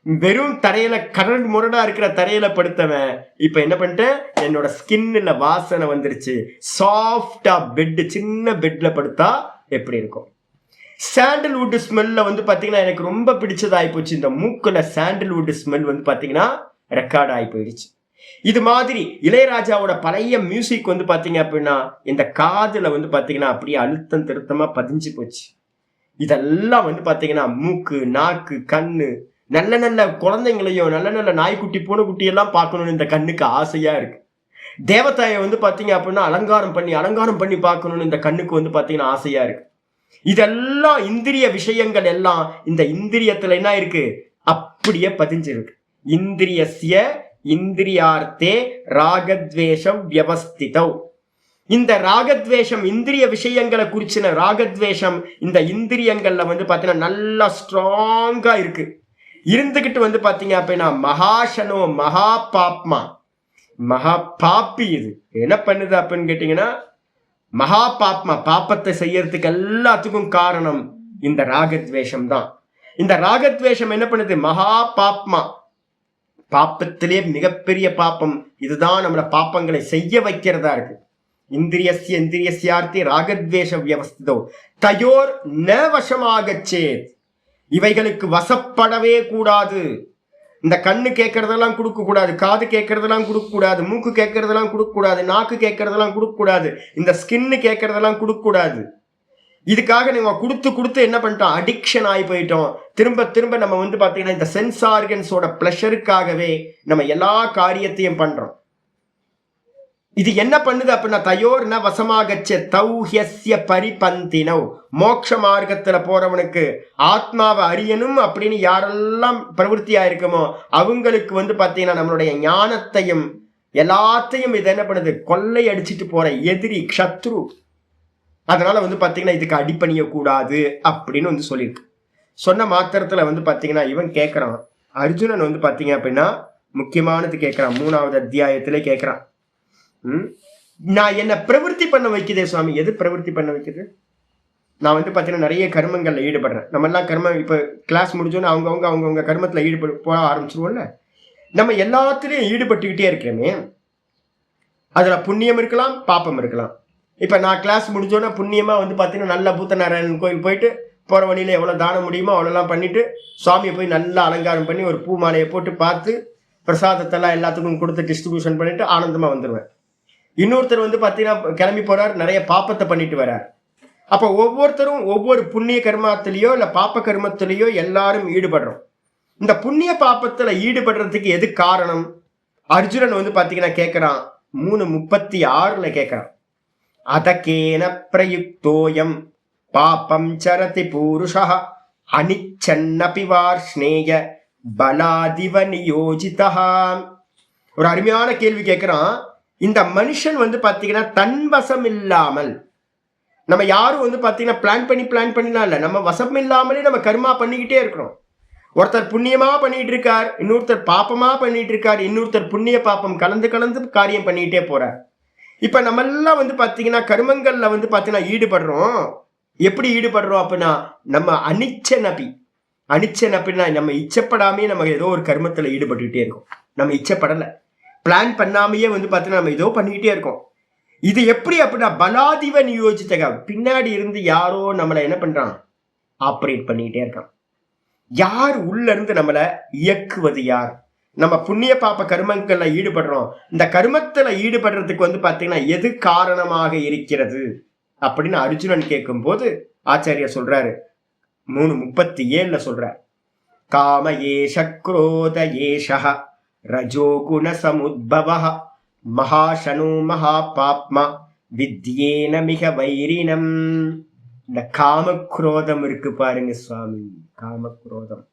வெறும் தரையில கரண்ட் முரடா இருக்கிற தரையில படுத்தவன் இப்ப என்ன பண்ணிட்டேன், என்னோட ஸ்கின்ல வாசனை வந்துருச்சு. சாஃப்டா பெட், சின்ன பெட்ல படுத்தா எப்படி இருக்கும். சாண்டல்வுட் ஸ்மெல்ல வந்து பாத்தீங்கன்னா எனக்கு ரொம்ப பிடிச்சதாகி போச்சு. இந்த மூக்குல சாண்டல்வுட் ஸ்மெல் வந்து பாத்தீங்கன்னா ரெக்கார்ட் ஆகி போயிடுச்சு. இது மாதிரி இளையராஜாவோட பழைய மியூசிக் வந்து பாத்தீங்க அப்படின்னா இந்த காதுல வந்து பாத்தீங்கன்னா அப்படியே அழுத்தம் திருத்தமா பதிஞ்சு போச்சு. இதெல்லாம் வந்து பாத்தீங்கன்னா மூக்கு, நாக்கு, கண்ணு, நல்ல நல்ல குழந்தைங்களையும் நல்ல நல்ல நாய்க்குட்டி பூனைக்குட்டி எல்லாம் பார்க்கணும்னு இந்த கண்ணுக்கு ஆசையா இருக்கு. தேவதாயை வந்து பாத்தீங்க அப்படின்னா அலங்காரம் பண்ணி பார்க்கணும்னு இந்த கண்ணுக்கு வந்து பாத்தீங்கன்னா ஆசையா இருக்கு. இதெல்லாம் இந்திரிய விஷயங்கள் எல்லாம் இந்த இந்திரியத்துல என்ன இருக்கு, அப்படியே பதிஞ்சிருக்கு. இந்திரியஸ்ய இந்திரியார்த்தே ராகத்வேஷம் வியவஸ்திதௌ. இந்த ராகத்வேஷம் இந்திரிய விஷயங்களை குறிச்சின ராகத்வேஷம் இந்த இந்திரியங்கள்ல வந்து பாத்தீங்கன்னா நல்லா ஸ்ட்ராங்கா இருக்கு. இருந்துகிட்டு வந்து பாத்தீங்க அப்படின்னா மகாசனோ மகா பாப்மா, மகா பாப்பி. இது என்ன பண்ணுது அப்படின்னு கேட்டீங்கன்னா மகா பாப்மா, பாப்பத்தை செய்யறதுக்கு எல்லாத்துக்கும் காரணம் இந்த ராகத்வேஷம் தான். இந்த ராகத்வேஷம் என்ன பண்ணுது, மகா பாப்மா, பாப்பத்திலே மிகப்பெரிய பாப்பம் இதுதான். நம்மள பாப்பங்களை செய்ய வைக்கிறதா இருக்கு. இந்திரியஸ்ய இந்திரியஸ்யார்த்தி ராகத்வேஷ வியவஸ்திதோ தயோர் ந வசமாகச்சேத். இவைகளுக்கு வசப்படவே கூடாது. இந்த கண்ணு கேட்கறதெல்லாம் கொடுக்க கூடாது, காது கேட்கறதெல்லாம் கொடுக்க கூடாது, மூக்கு கேட்கறதெல்லாம் கொடுக்க கூடாது, நாக்கு கேட்கறதெல்லாம் கொடுக்க கூடாது, இந்த ஸ்கின்னு கேட்கறதெல்லாம் கொடுக்க கூடாது. இதுக்காக நீங்க கொடுத்து கொடுத்து என்ன பண்ணிட்டோம், அடிக்ஷன் ஆகி போயிட்டோம். திரும்ப திரும்ப நம்ம வந்து பாத்தீங்கன்னா இந்த சென்ஸ் ஆர்கன்ஸோட பிளஷருக்காகவே நம்ம எல்லா காரியத்தையும் பண்றோம். இது என்ன பண்ணுது அப்படின்னா தயோர்ன வசமாகச்ச தௌஹ்யஸ்ய பரிபந்தினவ். மோட்ச மார்க்கத்துல போறவனுக்கு ஆத்மாவை அறியணும் அப்படின்னு யாரெல்லாம் பிரவருத்தியா இருக்குமோ அவங்களுக்கு வந்து பாத்தீங்கன்னா நம்மளுடைய ஞானத்தையும் எல்லாத்தையும் இது என்ன பண்ணுது, கொள்ளை அடிச்சுட்டு போற எதிரி, க்ஷத்ரு. அதனால வந்து பாத்தீங்கன்னா இதுக்கு அடிப்பணிய கூடாது அப்படின்னு வந்து சொல்லியிருக்கு. சொன்ன மாத்திரத்துல வந்து பாத்தீங்கன்னா இவன் கேட்கறான், அர்ஜுனன் வந்து பாத்தீங்க அப்படின்னா முக்கியமானது கேட்கறான். 3வது அத்தியாயத்திலே கேட்கறான், நான் என்ன பிரவருத்தி பண்ண வைக்குதே சுவாமி. எது பிரவருத்தி பண்ண வைக்குது? நான் வந்து பாத்தீங்கன்னா நிறைய கர்மங்கள்ல ஈடுபடுறேன். நம்ம எல்லாம் கர்மம் இப்ப கிளாஸ் முடிஞ்சோன்னு அவங்கவுங்க கர்மத்துல ஈடுபட போக ஆரம்பிச்சிருவோம்ல. நம்ம எல்லாத்துலயும் ஈடுபட்டுக்கிட்டே இருக்கிறோமே. அதுல புண்ணியம் இருக்கலாம், பாப்பம் இருக்கலாம். இப்ப நான் கிளாஸ் முடிஞ்சோன்னா புண்ணியமா வந்து பாத்தீங்கன்னா நல்ல பூத்தநாராயணன் கோயில் போயிட்டு போற வழியில எவ்வளவு தானம் முடியுமோ அவ்வளோலாம் பண்ணிட்டு சுவாமியை போய் நல்லா அலங்காரம் பண்ணி ஒரு பூ மாலையை போட்டு பார்த்து பிரசாதத்தெல்லாம் எல்லாத்துக்கும் கொடுத்து டிஸ்ட்ரிபியூஷன் பண்ணிட்டு ஆனந்தமா வந்துடுவேன். இன்னொருத்தர் வந்து பாத்தீங்கன்னா கிளம்பி போறார், நிறைய பாப்பத்தை பண்ணிட்டு வர்றார். அப்ப ஒவ்வொருத்தரும் ஒவ்வொரு புண்ணிய கர்மத்திலேயோ இல்ல பாப்ப கர்மத்திலேயோ எல்லாரும் ஈடுபடுறோம். இந்த புண்ணிய பாப்பத்துல ஈடுபடுறதுக்கு எது காரணம்? அர்ஜுனன் வந்து பாத்தீங்கன்னா கேட்கிறான், 3:36 கேட்கிறான், அதகேன பிரயுக்தோயம் பாபம் சரதி பூருஷா அனிச்சன்னபி வார்ஷ்ணேய பலாதிவ நியோஜிதா. ஒரு அருமையான கேள்வி கேட்கிறான். இந்த மனுஷன் வந்து பாத்தீங்கன்னா தன் வசம் இல்லாமல், நம்ம யாரும் வந்து பாத்தீங்கன்னா பிளான் பண்ணிலாம் இல்ல, நம்ம வசம் இல்லாமலே நம்ம கர்மா பண்ணிக்கிட்டே இருக்கிறோம். ஒருத்தர் புண்ணியமா பண்ணிட்டு இருக்கார், இன்னொருத்தர் பாப்பமா பண்ணிட்டு இருக்கார், இன்னொருத்தர் புண்ணிய பாப்பம் கலந்து கலந்து காரியம் பண்ணிக்கிட்டே போறார். இப்ப நம்ம எல்லாம் வந்து பாத்தீங்கன்னா கர்மங்கள்ல வந்து பாத்தீங்கன்னா ஈடுபடுறோம். எப்படி ஈடுபடுறோம் அப்படின்னா நம்ம அனிச்சன் அப்படின்னா நம்ம இச்சப்படாமே நம்ம ஏதோ ஒரு கர்மத்துல ஈடுபட்டுக்கிட்டே இருக்கோம். நம்ம இச்சப்படலை, பிளான் பண்ணாமையே வந்து பாத்தீங்கன்னா நம்ம ஏதோ பண்ணிக்கிட்டே இருக்கோம். இது எப்படி அப்படின்னா பலாதிவ நியோஜிதக, பின்னாடி இருந்து யாரோ நம்மளை என்ன பண்றான், ஆப்ரேட் பண்ணிக்கிட்டே இருக்கான். யார் உள்ள இருந்து நம்மளை இயக்குவது யார்? நம்ம புண்ணிய பாப்ப கர்மங்கள்ல ஈடுபடுறோம். இந்த கர்மத்துல ஈடுபடுறதுக்கு வந்து பாத்தீங்கன்னா எது காரணமாக இருக்கிறது அப்படின்னு அர்ஜுனன் கேட்கும் போது ஆச்சாரியர் சொல்றாரு, 3:37 சொல்ற, காம ஏஷ குரோத ஏஷஹ ரஜோகுண சமுத்பவஹ மகாஷனோ மகாபாப்மா வித்யேன மிக வைரினம். இந்த காமக்ரோதம் இருக்கு பாருங்க சுவாமி, காமக்ரோதம்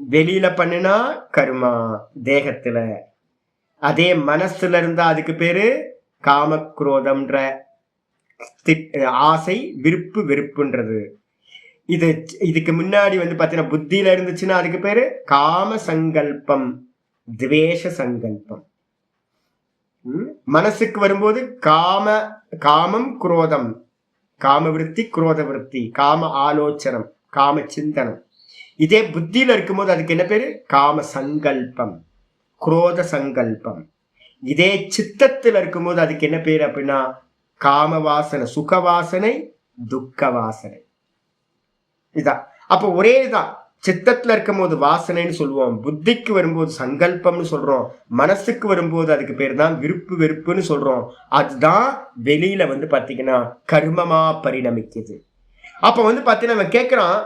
வெளியில பண்ணுனா கர்மா தேகத்துல, அதே மனசுல இருந்தா அதுக்கு பேரு காமக்ரோதம்ன்ற ஆசை, விருப்பு வெறுப்புன்றது. இதுக்கு முன்னாடி பாத்தீங்கன்னா புத்தியில இருந்துச்சுன்னா அதுக்கு பேரு காம சங்கல்பம், துவேஷ சங்கல்பம். மனசுக்கு வரும்போது காமம் குரோதம், காம விருத்தி குரோத விருத்தி, காம ஆலோசனம், காம சிந்தனம். இதே புத்தியில இருக்கும்போது அதுக்கு என்ன பேரு காம சங்கல்பம், குரோத சங்கல்பம். இதே சித்தத்தில் இருக்கும்போது அதுக்கு என்ன பேரு அப்படின்னா காம வாசனை, சுக வாசனை, துக்க வாசனை. இதான் அப்ப ஒரே தான். சித்தத்துல இருக்கும் போது வாசனைன்னு சொல்லுவோம், புத்திக்கு வரும்போது சங்கல்பம்னு சொல்றோம், மனசுக்கு வரும்போது அதுக்கு பேர் தான் விருப்பு வெறுப்புன்னு சொல்றோம். அதுதான் வெளியில பாத்தீங்கன்னா கர்மமா பரிணமிக்குது. அப்ப பாத்தீங்கன்னா அவன் கேட்கிறான்,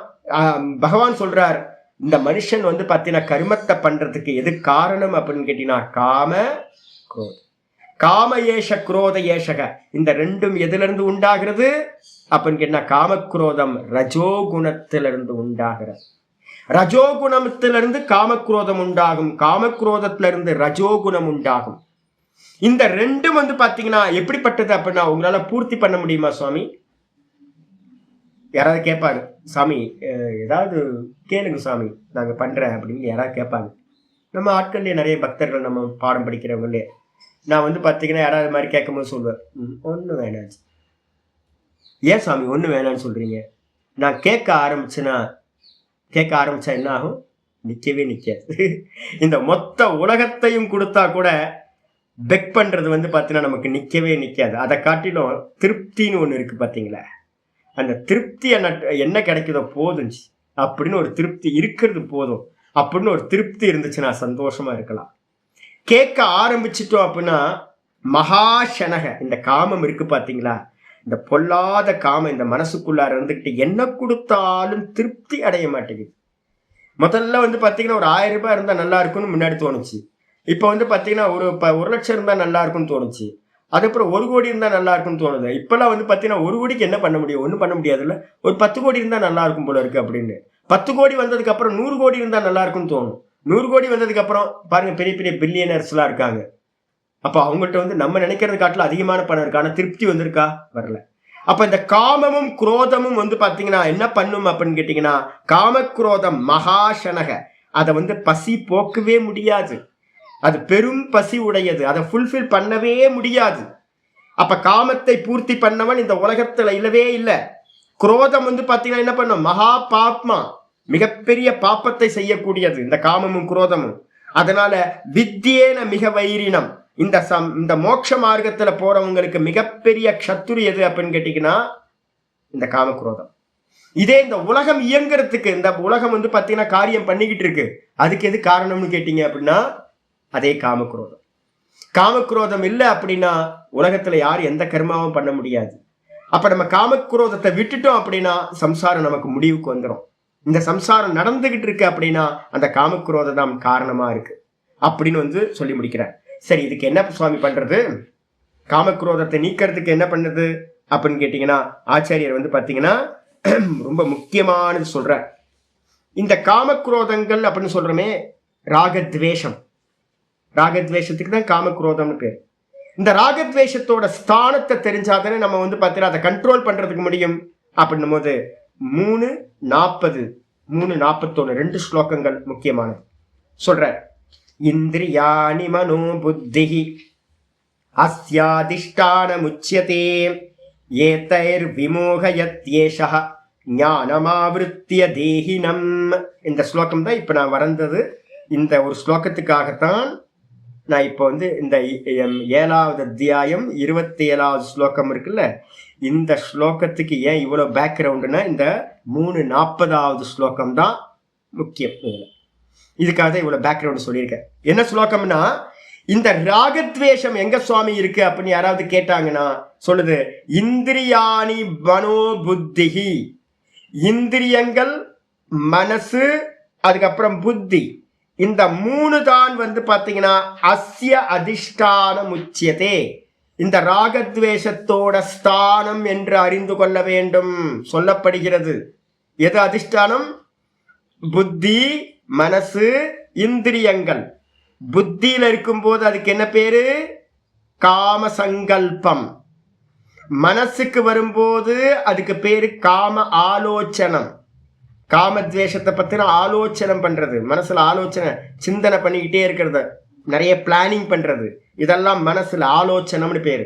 பகவான் சொல்றார், இந்த மனுஷன் பாத்தீங்கன்னா கர்மத்தை பண்றதுக்கு எது காரணம் அப்படின்னு கேட்டீங்கன்னா காம குரோத. காம ஏஷ குரோத ஏஷக, இந்த ரெண்டும் எதுல இருந்து உண்டாகிறது அப்படின்னு கேட்டா காமக்ரோதம் ரஜோகுணத்திலிருந்து உண்டாகிறது. ரஜோகுணத்திலிருந்து காமக்ரோதம் உண்டாகும், காமக்ரோதத்திலிருந்து ரஜோகுணம் உண்டாகும். இந்த ரெண்டும் பாத்தீங்கன்னா எப்படிப்பட்டது அப்படின்னா உங்களால பூர்த்தி பண்ண முடியுமா சுவாமி? யாராவது கேட்பாங்க, சாமி ஏதாவது கேளுங்க சாமி நாங்க பண்றேன் அப்படின்னு யாராவது கேட்பாங்க. நம்ம ஆட்கள்லயே நிறைய பக்தர்கள், நம்ம பாடம் படிக்கிறவங்களே, நான் பாத்தீங்கன்னா யாராவது மாதிரி கேட்கும் போது சொல்லுவேன், ஒண்ணு வேணாச்சு. ஏன் சாமி ஒண்ணு வேணான்னு சொல்றீங்க? நான் கேட்க ஆரம்பிச்சா என்ன ஆகும்? நிக்கவே நிக்காது. இந்த மொத்த உலகத்தையும் கொடுத்தா கூட பெக் பண்றது பாத்தீங்கன்னா நமக்கு நிக்கவே நிக்காது. அதை காட்டிலும் திருப்தின்னு ஒண்ணு இருக்கு பாத்தீங்களா? அந்த திருப்தி என்ன கிடைக்குதோ போதும் அப்படின்னு ஒரு திருப்தி இருக்கிறது போதும் அப்படின்னு ஒரு திருப்தி இருந்துச்சுன்னா சந்தோஷமா இருக்கலாம். கேட்க ஆரம்பிச்சிட்டோம் அப்படின்னா மகாஷனக, இந்த காமம் இருக்கு பாத்தீங்களா, இந்த பொல்லாத காமம் இந்த மனசுக்குள்ளார இருந்துகிட்டு என்ன கொடுத்தாலும் திருப்தி அடைய மாட்டேங்குது. முதல்ல பாத்தீங்கன்னா ஒரு 1000 ரூபாய் இருந்தா நல்லா இருக்கும்னு முன்னாடி தோணுச்சு. இப்ப பாத்தீங்கன்னா ஒரு 1 லட்சம் இருந்தா நல்லா இருக்கும்னு தோணுச்சு. அதுக்கப்புறம் 1 கோடி இருந்தா நல்லா இருக்கும்னு தோணுது. இப்பெல்லாம் பாத்தீங்கன்னா 1 கோடிக்கு என்ன பண்ண முடியும்? ஒன்றும் பண்ண முடியாதுல்ல. ஒரு 10 கோடி இருந்தா நல்லா இருக்கும் போல இருக்கு அப்படின்னு. 10 கோடி வந்ததுக்கு அப்புறம் 100 கோடி இருந்தா நல்லா இருக்கும்னு தோணும். 100 கோடி வந்ததுக்கு அப்புறம் பாருங்க பெரிய பெரிய பில்லியனர்ஸ் எல்லாம் இருக்காங்க. அப்ப அவங்கள்ட்ட நம்ம நினைக்கிறது காட்டில அதிகமான பணம் இருக்கு, ஆனா திருப்தி வந்திருக்கா? வரல. அப்ப இந்த காமமும் குரோதமும் பாத்தீங்கன்னா என்ன பண்ணும் அப்படின்னு கேட்டீங்கன்னா காமக்ரோதம் மகாஷனக, அதை பசி போக்கவே முடியாது. அது பெரும் பசி உடையது, அதை ஃபுல்ஃபில் பண்ணவே முடியாது. அப்ப காமத்தை பூர்த்தி பண்ணவன் இந்த உலகத்துல இல்லவே இல்லை. குரோதம் பாத்தீங்கன்னா என்ன பண்ணும்? மகா பாப்மா, மிகப்பெரிய பாப்பத்தை செய்யக்கூடியது இந்த காமமும் குரோதமும். அதனால வித்யேன மிக வைரினம், இந்த மோட்ச மார்க்கத்துல போறவங்களுக்கு மிகப்பெரிய சத்துரு எது அப்படின்னு கேட்டீங்கன்னா இந்த காமக்ரோதம். இதே இந்த உலகம் இயங்குறதுக்கு, இந்த உலகம் பாத்தீங்கன்னா காரியம் பண்ணிக்கிட்டு இருக்கு, அதுக்கு எது காரணம்னு கேட்டீங்க அப்படின்னா அதே காமக்ரோதம். காமக்ரோதம் இல்லை அப்படின்னா உலகத்துல யாரும் எந்த கர்மாவும் பண்ண முடியாது. அப்ப நம்ம காமக்ரோதத்தை விட்டுட்டோம் அப்படின்னா சம்சாரம் நமக்கு முடிவுக்கு வந்துடும். இந்த சம்சாரம் நடந்துகிட்டு இருக்கு அப்படின்னா அந்த காமக்ரோதம் தான் காரணமா இருக்கு அப்படின்னு சொல்லி முடிக்கிறேன். சரி, இதுக்கு என்ன சுவாமி பண்றது? காமக்ரோதத்தை நீக்கிறதுக்கு என்ன பண்ணுது அப்படின்னு கேட்டீங்கன்னா ஆச்சாரியர் பாத்தீங்கன்னா ரொம்ப முக்கியமானது சொல்ற. இந்த காமக்ரோதங்கள் அப்படின்னு சொல்றமே ராகத்வேஷம், ராகத்வேஷத்துக்கு தான் காமக்ரோதம்னு பேர். இந்த ராகத்வேஷத்தோட ஸ்தானத்தை தெரிஞ்சாதானே நம்ம பாத்தீங்கன்னா அதை கண்ட்ரோல் பண்றதுக்கு முடியும். அப்படின்னும் போது 3:40, 3:41 2 ஸ்லோகங்கள் முக்கியமானது சொல்ற. இந்திரியாணி மனோ புத்திஹி அஸ்யாதிஷ்டான முச்யதே ஏதைர் விமோகயத்யேஷஹ ஞானமாவிருத்திய தேஹினம். இந்த ஸ்லோகம் தான் இப்ப நான் வரைந்தது. இந்த ஒரு ஸ்லோகத்துக்காகத்தான் நான் இப்போ இந்த 7வது அத்தியாயம் 27வது ஸ்லோகம் இருக்குல்ல, இந்த ஸ்லோகத்துக்கு ஏன் இவ்வளவு பேக்ரவுண்டுனா இந்த 3:40வது ஸ்லோகம் தான் முக்கியம். இதுக்காக தான் இவ்வளவு பேக்ரவுண்ட் சொல்லியிருக்கேன். என்ன ஸ்லோகம்னா, இந்த ராகத்வேஷம் எங்க சுவாமி இருக்கு அப்படின்னு யாராவது கேட்டாங்கன்னா சொல்லுது, இந்திரியாணி மனோ புத்திஹி, இந்திரியங்கள், மனசு, அதுக்கப்புறம் புத்தி, இந்த 3 தான் வந்து பாத்தீங்கன்னா அஸ்ய அதிஷ்டானம் உச்சியதே, இந்த ராகத்வேஷத்தோட ஸ்தானம் என்று அறிந்து கொள்ள வேண்டும் சொல்லப்படுகிறது. எது அதிஷ்டானம்? புத்தி, மனசு, இந்திரியங்கள். புத்தியில இருக்கும் போது அதுக்கு என்ன பேரு? காம சங்கல்பம். மனசுக்கு வரும்போது அதுக்கு பேரு காம ஆலோசனம். காமத்வேஷத்தை பத்தின ஆலோசனம் பண்றது, மனசுல ஆலோசனை சிந்தனை பண்ணிக்கிட்டே இருக்கிறது, நிறைய பிளானிங் பண்றது, இதெல்லாம் மனசுல ஆலோசனம்னு பேரு.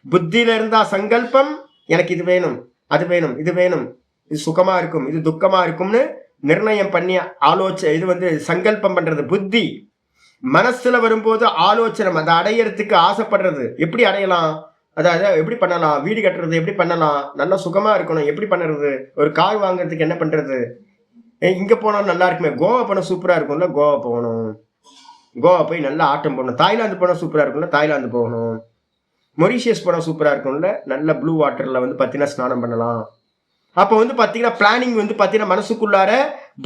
புத்தியில இருந்தா சங்கல்பம், எனக்கு இது வேணும், அது வேணும், இது வேணும், இது சுகமா இருக்கும், இது துக்கமா இருக்கும்னு நிர்ணயம் பண்ணி இது வந்து சங்கல்பம் பண்றது புத்தி. மனசுல வரும்போது ஆலோசனை, அதை அடையறதுக்கு ஆசைப்படுறது. எப்படி அடையலாம், அதாவது எப்படி பண்ணலாம், வீடு கட்டுறது எப்படி பண்ணலாம், நல்லா சுகமா இருக்கணும், எப்படி பண்ணுறது, ஒரு கார் வாங்குறதுக்கு என்ன பண்றது, இங்க போனாலும் நல்லா இருக்குமே, கோவா போனால் சூப்பரா இருக்கும்ல, கோவா போகணும், கோவா போய் நல்லா ஆட்டம் போகணும், தாய்லாந்து போனால் சூப்பரா இருக்கும்ல, தாய்லாந்து போகணும், மொரிஷியஸ் போனால் சூப்பரா இருக்கும்ல, நல்ல ப்ளூ வாட்டர்ல வந்து பார்த்தீங்கன்னா ஸ்நானம் பண்ணலாம். அப்போ வந்து பார்த்தீங்கன்னா பிளானிங் வந்து பார்த்தீங்கன்னா மனசுக்குள்ளார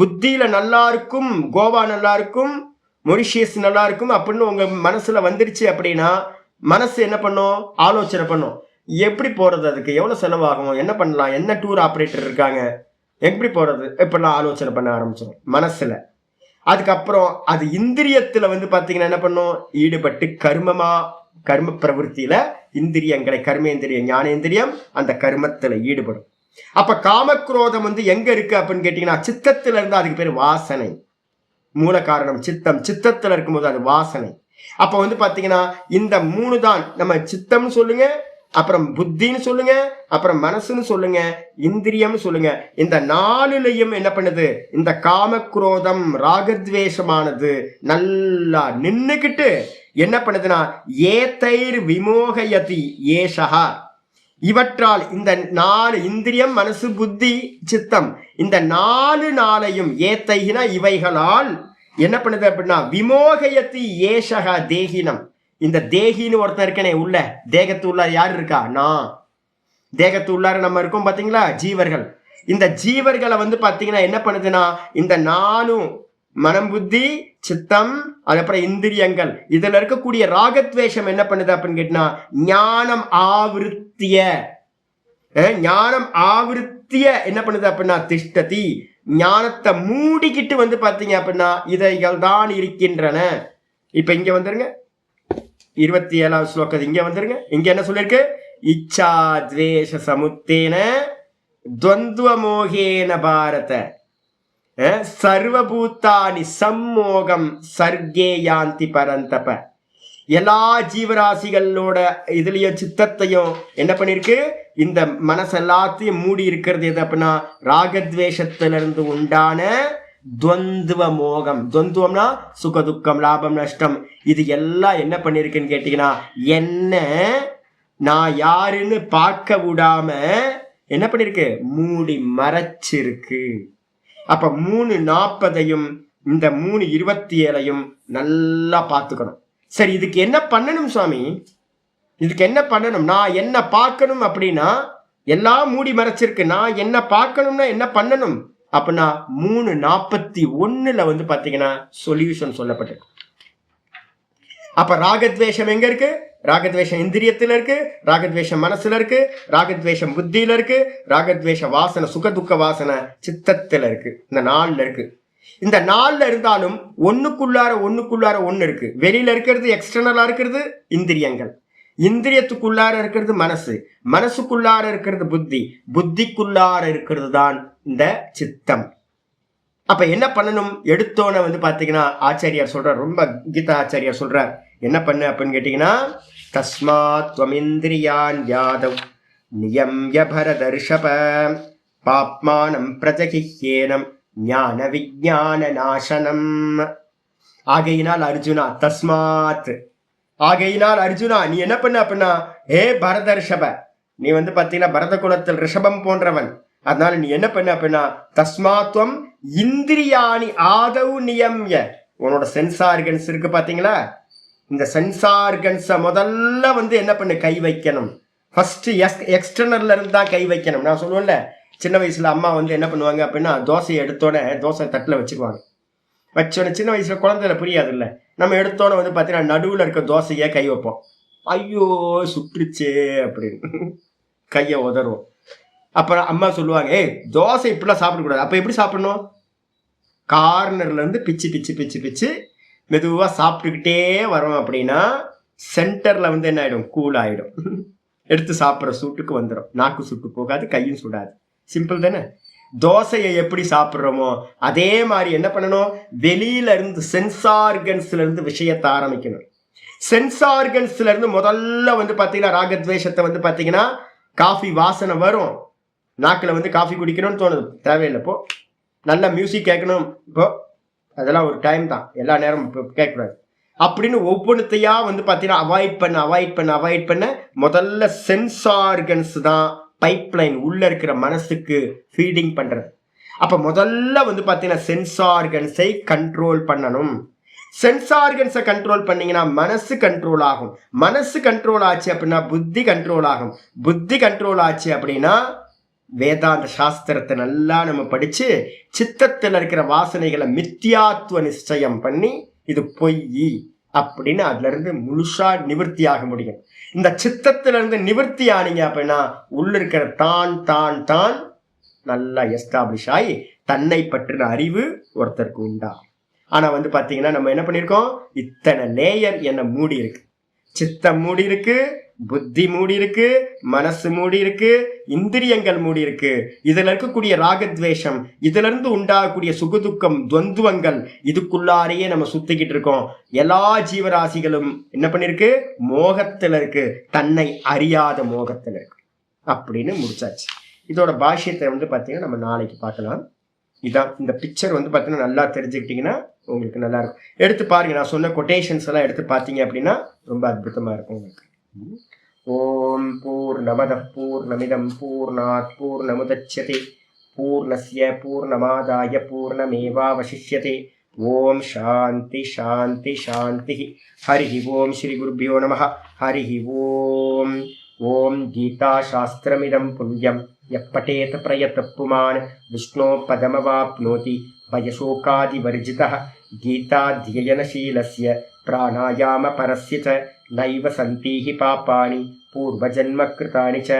புத்தியில நல்லா இருக்கும், கோவா நல்லா இருக்கும், மொரிஷியஸ் நல்லா இருக்கும் அப்படின்னு உங்க மனசுல வந்துருச்சு அப்படின்னா மனசு என்ன பண்ணும்? ஆலோசனை பண்ணும். எப்படி போறது, அதுக்கு எவ்வளவு செலவாகும், என்ன பண்ணலாம், என்ன டூர் ஆப்ரேட்டர் இருக்காங்க, எப்படி போறது, இப்பெல்லாம் ஆலோசனை பண்ண ஆரம்பிச்சிடும் மனசுல. அதுக்கப்புறம் அது இந்திரியத்துல வந்து பாத்தீங்கன்னா என்ன பண்ணும்? ஈடுபட்டு கர்ம பிரவருத்தியில இந்திரியங்களை, கர்மேந்திரியம், ஞானேந்திரியம் அந்த கர்மத்துல ஈடுபடும். அப்ப காமக்ரோதம் வந்து எங்க இருக்கு அப்படின்னு கேட்டீங்கன்னா சித்தத்துல இருந்து, அதுக்கு பேர் வாசனை. மூல காரணம் சித்தம், சித்தத்துல இருக்கும்போது அது வாசனை. அப்ப வந்து பாத்தீங்கன்னா இந்த 3 தான், நம்ம சித்தம்னு சொல்லுங்க, அப்புறம் புத்தின்னு சொல்லுங்க, அப்புறம் மனசுன்னு சொல்லுங்க, இந்திரியம்னு சொல்லுங்க. இந்த 4லையும் என்ன பண்ணுது? இந்த காமக்ரோதம் ராகத்வேஷமானது நல்லா நின்னுக்கிட்டு என்ன பண்ணுதுன்னா ஏதைர் விமோகயதி ஏஷா, இவற்றால் இந்த 4 இந்திரியம், மனசு, புத்தி, சித்தம், இந்த 4 ஏத்தைகினா இவைகளால் என்ன பண்ணுது அப்படின்னா விமோகயத்தி ஏஷகா தேகினம். இந்த தேகின்னு ஒருத்தன் இருக்கனே உள்ள, தேகத்து உள்ளார யார் இருக்கா? நான். தேகத்து உள்ளார நம்ம இருக்கோம் பாத்தீங்களா, ஜீவர்கள். இந்த ஜீவர்களை வந்து பாத்தீங்கன்னா என்ன பண்ணுதுன்னா இந்த 4 மனம், புத்தி, சித்தம், அதுக்கப்புறம் இந்திரியங்கள், இதுல இருக்கக்கூடிய ராகத்வேஷம் என்ன பண்ணுது அப்படின்னு கேட்டீங்கன்னா ஞானம் ஆவிருத்திய என்ன பண்ணுது அப்படின்னா திஷ்டதி, ஞானத்தை மூடிக்கிட்டு வந்து பாத்தீங்க அப்படின்னா இதைகள் தான் இருக்கின்றன. இப்ப இங்க வந்துருங்க 27வது ஸ்லோகம், இங்க வந்துருங்க. இங்க என்ன சொல்லிருக்கு? இச்சா துவேஷ சமுத்தேன துவந்துவ மோகேன பாரத சர்வபூத்தானி சம்மோகம் சர்க்கே யாந்தி பரந்தப. எல்லா ஜீவராசிகளோட இதுலயும் சித்தத்தையும் என்ன பண்ணிருக்கு? இந்த மனசு எல்லாத்தையும் மூடி இருக்கிறது எது அப்படின்னா ராகத்வேஷத்திலிருந்து உண்டான துவந்துவ மோகம். துவந்துவம்னா சுக துக்கம், லாபம் நஷ்டம், இது எல்லாம் என்ன பண்ணிருக்குன்னு கேட்டீங்கன்னா என்ன நான் யாருன்னு பார்க்க விடாம என்ன பண்ணிருக்கு? மூடி மறைச்சிருக்கு. அப்ப 3:40 இந்த 3:27 நல்லா பார்த்துக்கணும். சரி, இதுக்கு என்ன பண்ணணும் சுவாமி? இதுக்கு என்ன பண்ணணும்? நான் என்ன பார்க்கணும் அப்படின்னா எல்லாம் மூடி மறைச்சிருக்கு, நான் என்ன பார்க்கணும்னா என்ன பண்ணணும் அப்படின்னா 3:41 வந்து பாத்தீங்கன்னா சொல்யூஷன் சொல்லப்பட்டிருக்கு. அப்ப ராகத்வேஷம் எங்க இருக்கு? ராகத்வேஷம் இந்திரியத்துல இருக்கு, ராகத்வேஷம் மனசுல இருக்கு, ராகத்வேஷம் புத்தியில இருக்கு, ராகத்வேஷ வாசனை சுக துக்க வாசனை சித்தத்துல இருக்கு. இந்த 4ல இருக்கு. இந்த 4ல இருந்தாலும் ஒண்ணுக்குள்ளார ஒண்ணு இருக்கு. வெளியில இருக்கிறது எக்ஸ்டர்னலா இருக்கிறது இந்திரியங்கள், இந்திரியத்துக்குள்ளார இருக்கிறது மனசு, மனசுக்குள்ளார இருக்கிறது புத்தி, புத்திக்குள்ளார இருக்கிறது தான் இந்த சித்தம். அப்ப என்ன பண்ணணும்? எடுத்தோன்னு வந்து பாத்தீங்கன்னா ஆச்சாரியார் சொல்றார், ரொம்ப கீதா ஆச்சாரியார் சொல்றார், என்ன பண்ணு அப்படின்னு கேட்டீங்கன்னா தஸ்மாத் த்வமிந்திரியான் யாதவ் நியம்ய பரதர்ஷப பாப்மானம் பிரஜகிஹ்யேனம் ஞான விஞ்ஞான நாசனம். ஆகையினால் அர்ஜுனா, தஸ்மாத் ஆகையினால் அர்ஜுனா நீ என்ன பண்ண அப்படின்னா ஹே பரதர்ஷப, நீ வந்து பாத்தீங்கன்னா பரத குலத்தில் ரிஷபம் போன்றவன், அதனால நீ என்ன பண்ண அப்படின்னா தஸ்மாத்வம் இந்திரியாணி ஆதவ் நியம்ய, உன்னோட சென்சார்கன்ஸ் இருக்கு பாத்தீங்களா, இந்த சென்சார்கன்ஸை முதல்ல வந்து என்ன பண்ணு கை வைக்கணும். ஃபர்ஸ்ட் எக்ஸ்டர்னல்ல இருந்து தான் கை வைக்கணும். நான் சொல்லுவேன்ல சின்ன வயசுல அம்மா வந்து என்ன பண்ணுவாங்க அப்படின்னா, தோசையை எடுத்தோடனே தோசை தட்டில் வச்சுக்குவாங்க. வச்சோடனே சின்ன வயசுல குழந்தையில புரியாது இல்லை, நம்ம எடுத்தோன்னே வந்து பார்த்தீங்கன்னா நடுவில் இருக்க தோசையை கை வைப்போம். ஐயோ சுற்றுச்சே அப்படின்னு கையை உதறுவோம். அப்புறம் அம்மா சொல்லுவாங்க, ஏய் தோசை இப்படிலாம் சாப்பிடக்கூடாது. அப்போ எப்படி சாப்பிடணும்? கார்னர்ல இருந்து பிச்சு பிச்சு பிச்சு பிச்சு மெதுவாக சாப்பிட்டுக்கிட்டே வரோம் அப்படின்னா சென்டர்ல வந்து என்ன ஆயிடும்? கூல் ஆயிடும். எடுத்து சாப்பிட்ற சூட்டுக்கு வந்துடும். நாக்கு சுட்டு போகாது, கையும் சுடாது. சிம்பிள் தானே? தோசையை எப்படி சாப்பிட்றோமோ அதே மாதிரி என்ன பண்ணணும்? வெளியில இருந்து சென்சார்கன்ஸ்ல இருந்து விஷயத்தை ஆரம்பிக்கணும். சென்சார்கன்ஸ்ல இருந்து முதல்ல வந்து பார்த்தீங்கன்னா ராகத்வேஷத்தை வந்து பார்த்தீங்கன்னா காஃபி வாசனை வரும். நாக்கில் வந்து காஃபி குடிக்கணும்னு தோணுது, தேவையில்லை. இப்போ நல்ல மியூசிக் கேட்கணும், இப்போ அதெல்லாம் ஒரு டைம் தான், எல்லா நேரம் கேட்கக்கூடாது அப்படின்னு ஒவ்வொன்றுத்தையா வந்து பார்த்தீங்கன்னா அவாய்ட் பண்ண முதல்ல சென்சார்கன்ஸ் தான் பைப்லைன் உள்ள இருக்கிற மனசுக்கு ஃபீடிங் பண்றது. அப்ப முதல்ல வந்து பார்த்தீங்கன்னா சென்சார்கன்ஸை கண்ட்ரோல் பண்ணணும். சென்சார்கன்ஸை கண்ட்ரோல் பண்ணீங்கன்னா மனசு கண்ட்ரோல் ஆகும். மனசு கண்ட்ரோல் ஆச்சு அப்படின்னா புத்தி கண்ட்ரோல் ஆகும். புத்தி கண்ட்ரோல் ஆச்சு அப்படின்னா வேதாந்த சாஸ்திரத்தை நல்லா நம்ம படிச்சு சித்தத்தில் இருக்கிற வாசனைகளை மித்தியாத்துவ நிச்சயம் பண்ணி இது பொய் அப்படின்னு அதுல இருந்து முழுசா நிவர்த்தி ஆக முடியும். இந்த சித்தத்துல இருந்து நிவர்த்தி ஆனீங்க அப்படின்னா உள்ள இருக்கிற தான் தான் தான் நல்லா எஸ்டாப்ளிஷ் ஆகி தன்னை பற்றின அறிவு ஒருத்தருக்கு உண்டா. ஆனா வந்து பாத்தீங்கன்னா நம்ம என்ன பண்ணிருக்கோம்? இத்தனை லேயர் என்ன மூடி இருக்கு. சித்தம் மூடி இருக்கு, புத்தி மூடி இருக்கு, மனசு மூடி இருக்கு, இந்திரியங்கள் மூடி இருக்கு. இதுல இருக்கக்கூடிய ராகத்வேஷம், இதுல இருந்து உண்டாகக்கூடிய சுகதுக்கம், துவந்துவங்கள், இதுக்குள்ளாரையே நம்ம சுத்திக்கிட்டு இருக்கோம். எல்லா ஜீவராசிகளும் என்ன பண்ணிருக்கு? மோகத்துல இருக்கு, தன்னை அறியாத மோகத்துல இருக்கு அப்படின்னு முடிச்சாச்சு. இதோட பாஷ்யத்தை வந்து பார்த்தீங்கன்னா நம்ம நாளைக்கு பார்க்கலாம். இதான் இந்த பிக்சர் வந்து பார்த்தீங்கன்னா நல்லா தெரிஞ்சுக்கிட்டீங்கன்னா உங்களுக்கு நல்லா இருக்கும். எடுத்து பாருங்க, நான் சொன்ன கொட்டேஷன்ஸ் எல்லாம் எடுத்து பார்த்தீங்க அப்படின்னா ரொம்ப அற்புதமா இருக்கும் உங்களுக்கு. ஓம் பூர்ணமதః பூர்ணமிதம் பூர்ணாத் பூர்ணமுதச்யதே பூர்ணஸ்ய பூர்ணமாதாய பூர்ணமேவாவசிஷ்யதே. ஓம் சாந்தி சாந்தி சாந்தி. ஹரி ஓம் ஸ்ரீ குருभ्यो நமः. ஹரி ஓம். ஓம் கீதா சாஸ்திரமிதம் புண்ணியம் யப்படேத் பிரயத் புமான் விஷ்ணோ பதமவாப்னோதி பயசோகாதிவர்ஜிதः. கீதாध्ययनशीलस्य प्राणायामपरस्य च नैव सन्ति पापानि पूर्वजन्मकृतानि च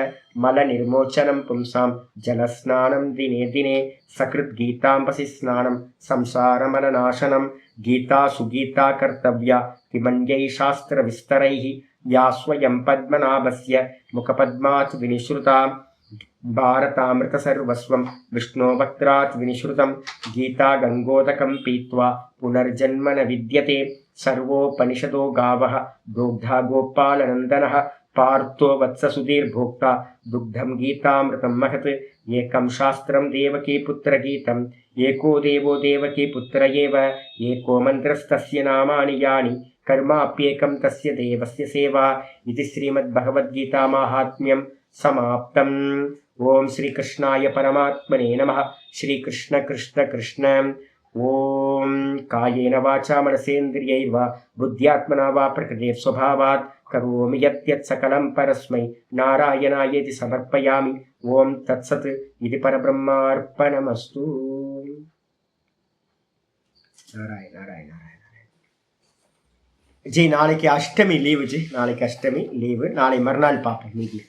मलनिर्मोचनं पुंसां जलस्नानं दिने दिने सकृत् गीताम्बसि स्नानं संसारमलनाशनं. गीता सुगीता कर्तव्या किमन्यै शास्त्रविस्तरैः या स्वयं पद्मनाभस्य मुखपद्मात् विनिश्रुता. भारतामृत सर्वस्वं विष्णो वक्त्रात् विनिश्रुतं. गीता गंगोदकं पीत्वा पुनर्जन्म न विद्यते. सर्वोपनिषदो गावः दोग्धा गोपालनन्दनः. पार्थो वत्ससुधीर्भोक्ता दुग्धं गीतामृतं महत्. एकं शास्त्रं देवकी पुत्र गीतम् एको देवो देवकी पुत्र एव. एको मन्त्रस्तस्य नामानि यानि कर्माप्येकं तस्य देवस्य सेवा. इति श्रीमद्भगवद्गीता माहात्म्यं समाप्तम्. ओम श्री कृष्णाय परमात्मने नमः. श्री कृष्ण कृष्ण कृष्ण. ओम कायेन वाचा मनसेन्द्रियैर्वा बुद्ध्यात्मना वा प्रकृते स्वभावात् करोमि यत् सकलं परस्मै नारायणायेति समर्पयामि. ओम तत्सत् इति परब्रह्मार्पणमस्तु. नारायण नारायण नारायण. जी நாளைக்கு அஷ்டமி லீவு. ஜி நாளைக்கு அஷ்டமி லீவு. நாளை மறுநாள் பார்ப்போம் மீதி.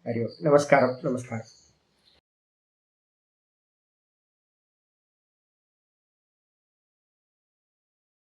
हरि ओम. नमस्कार नमस्कार.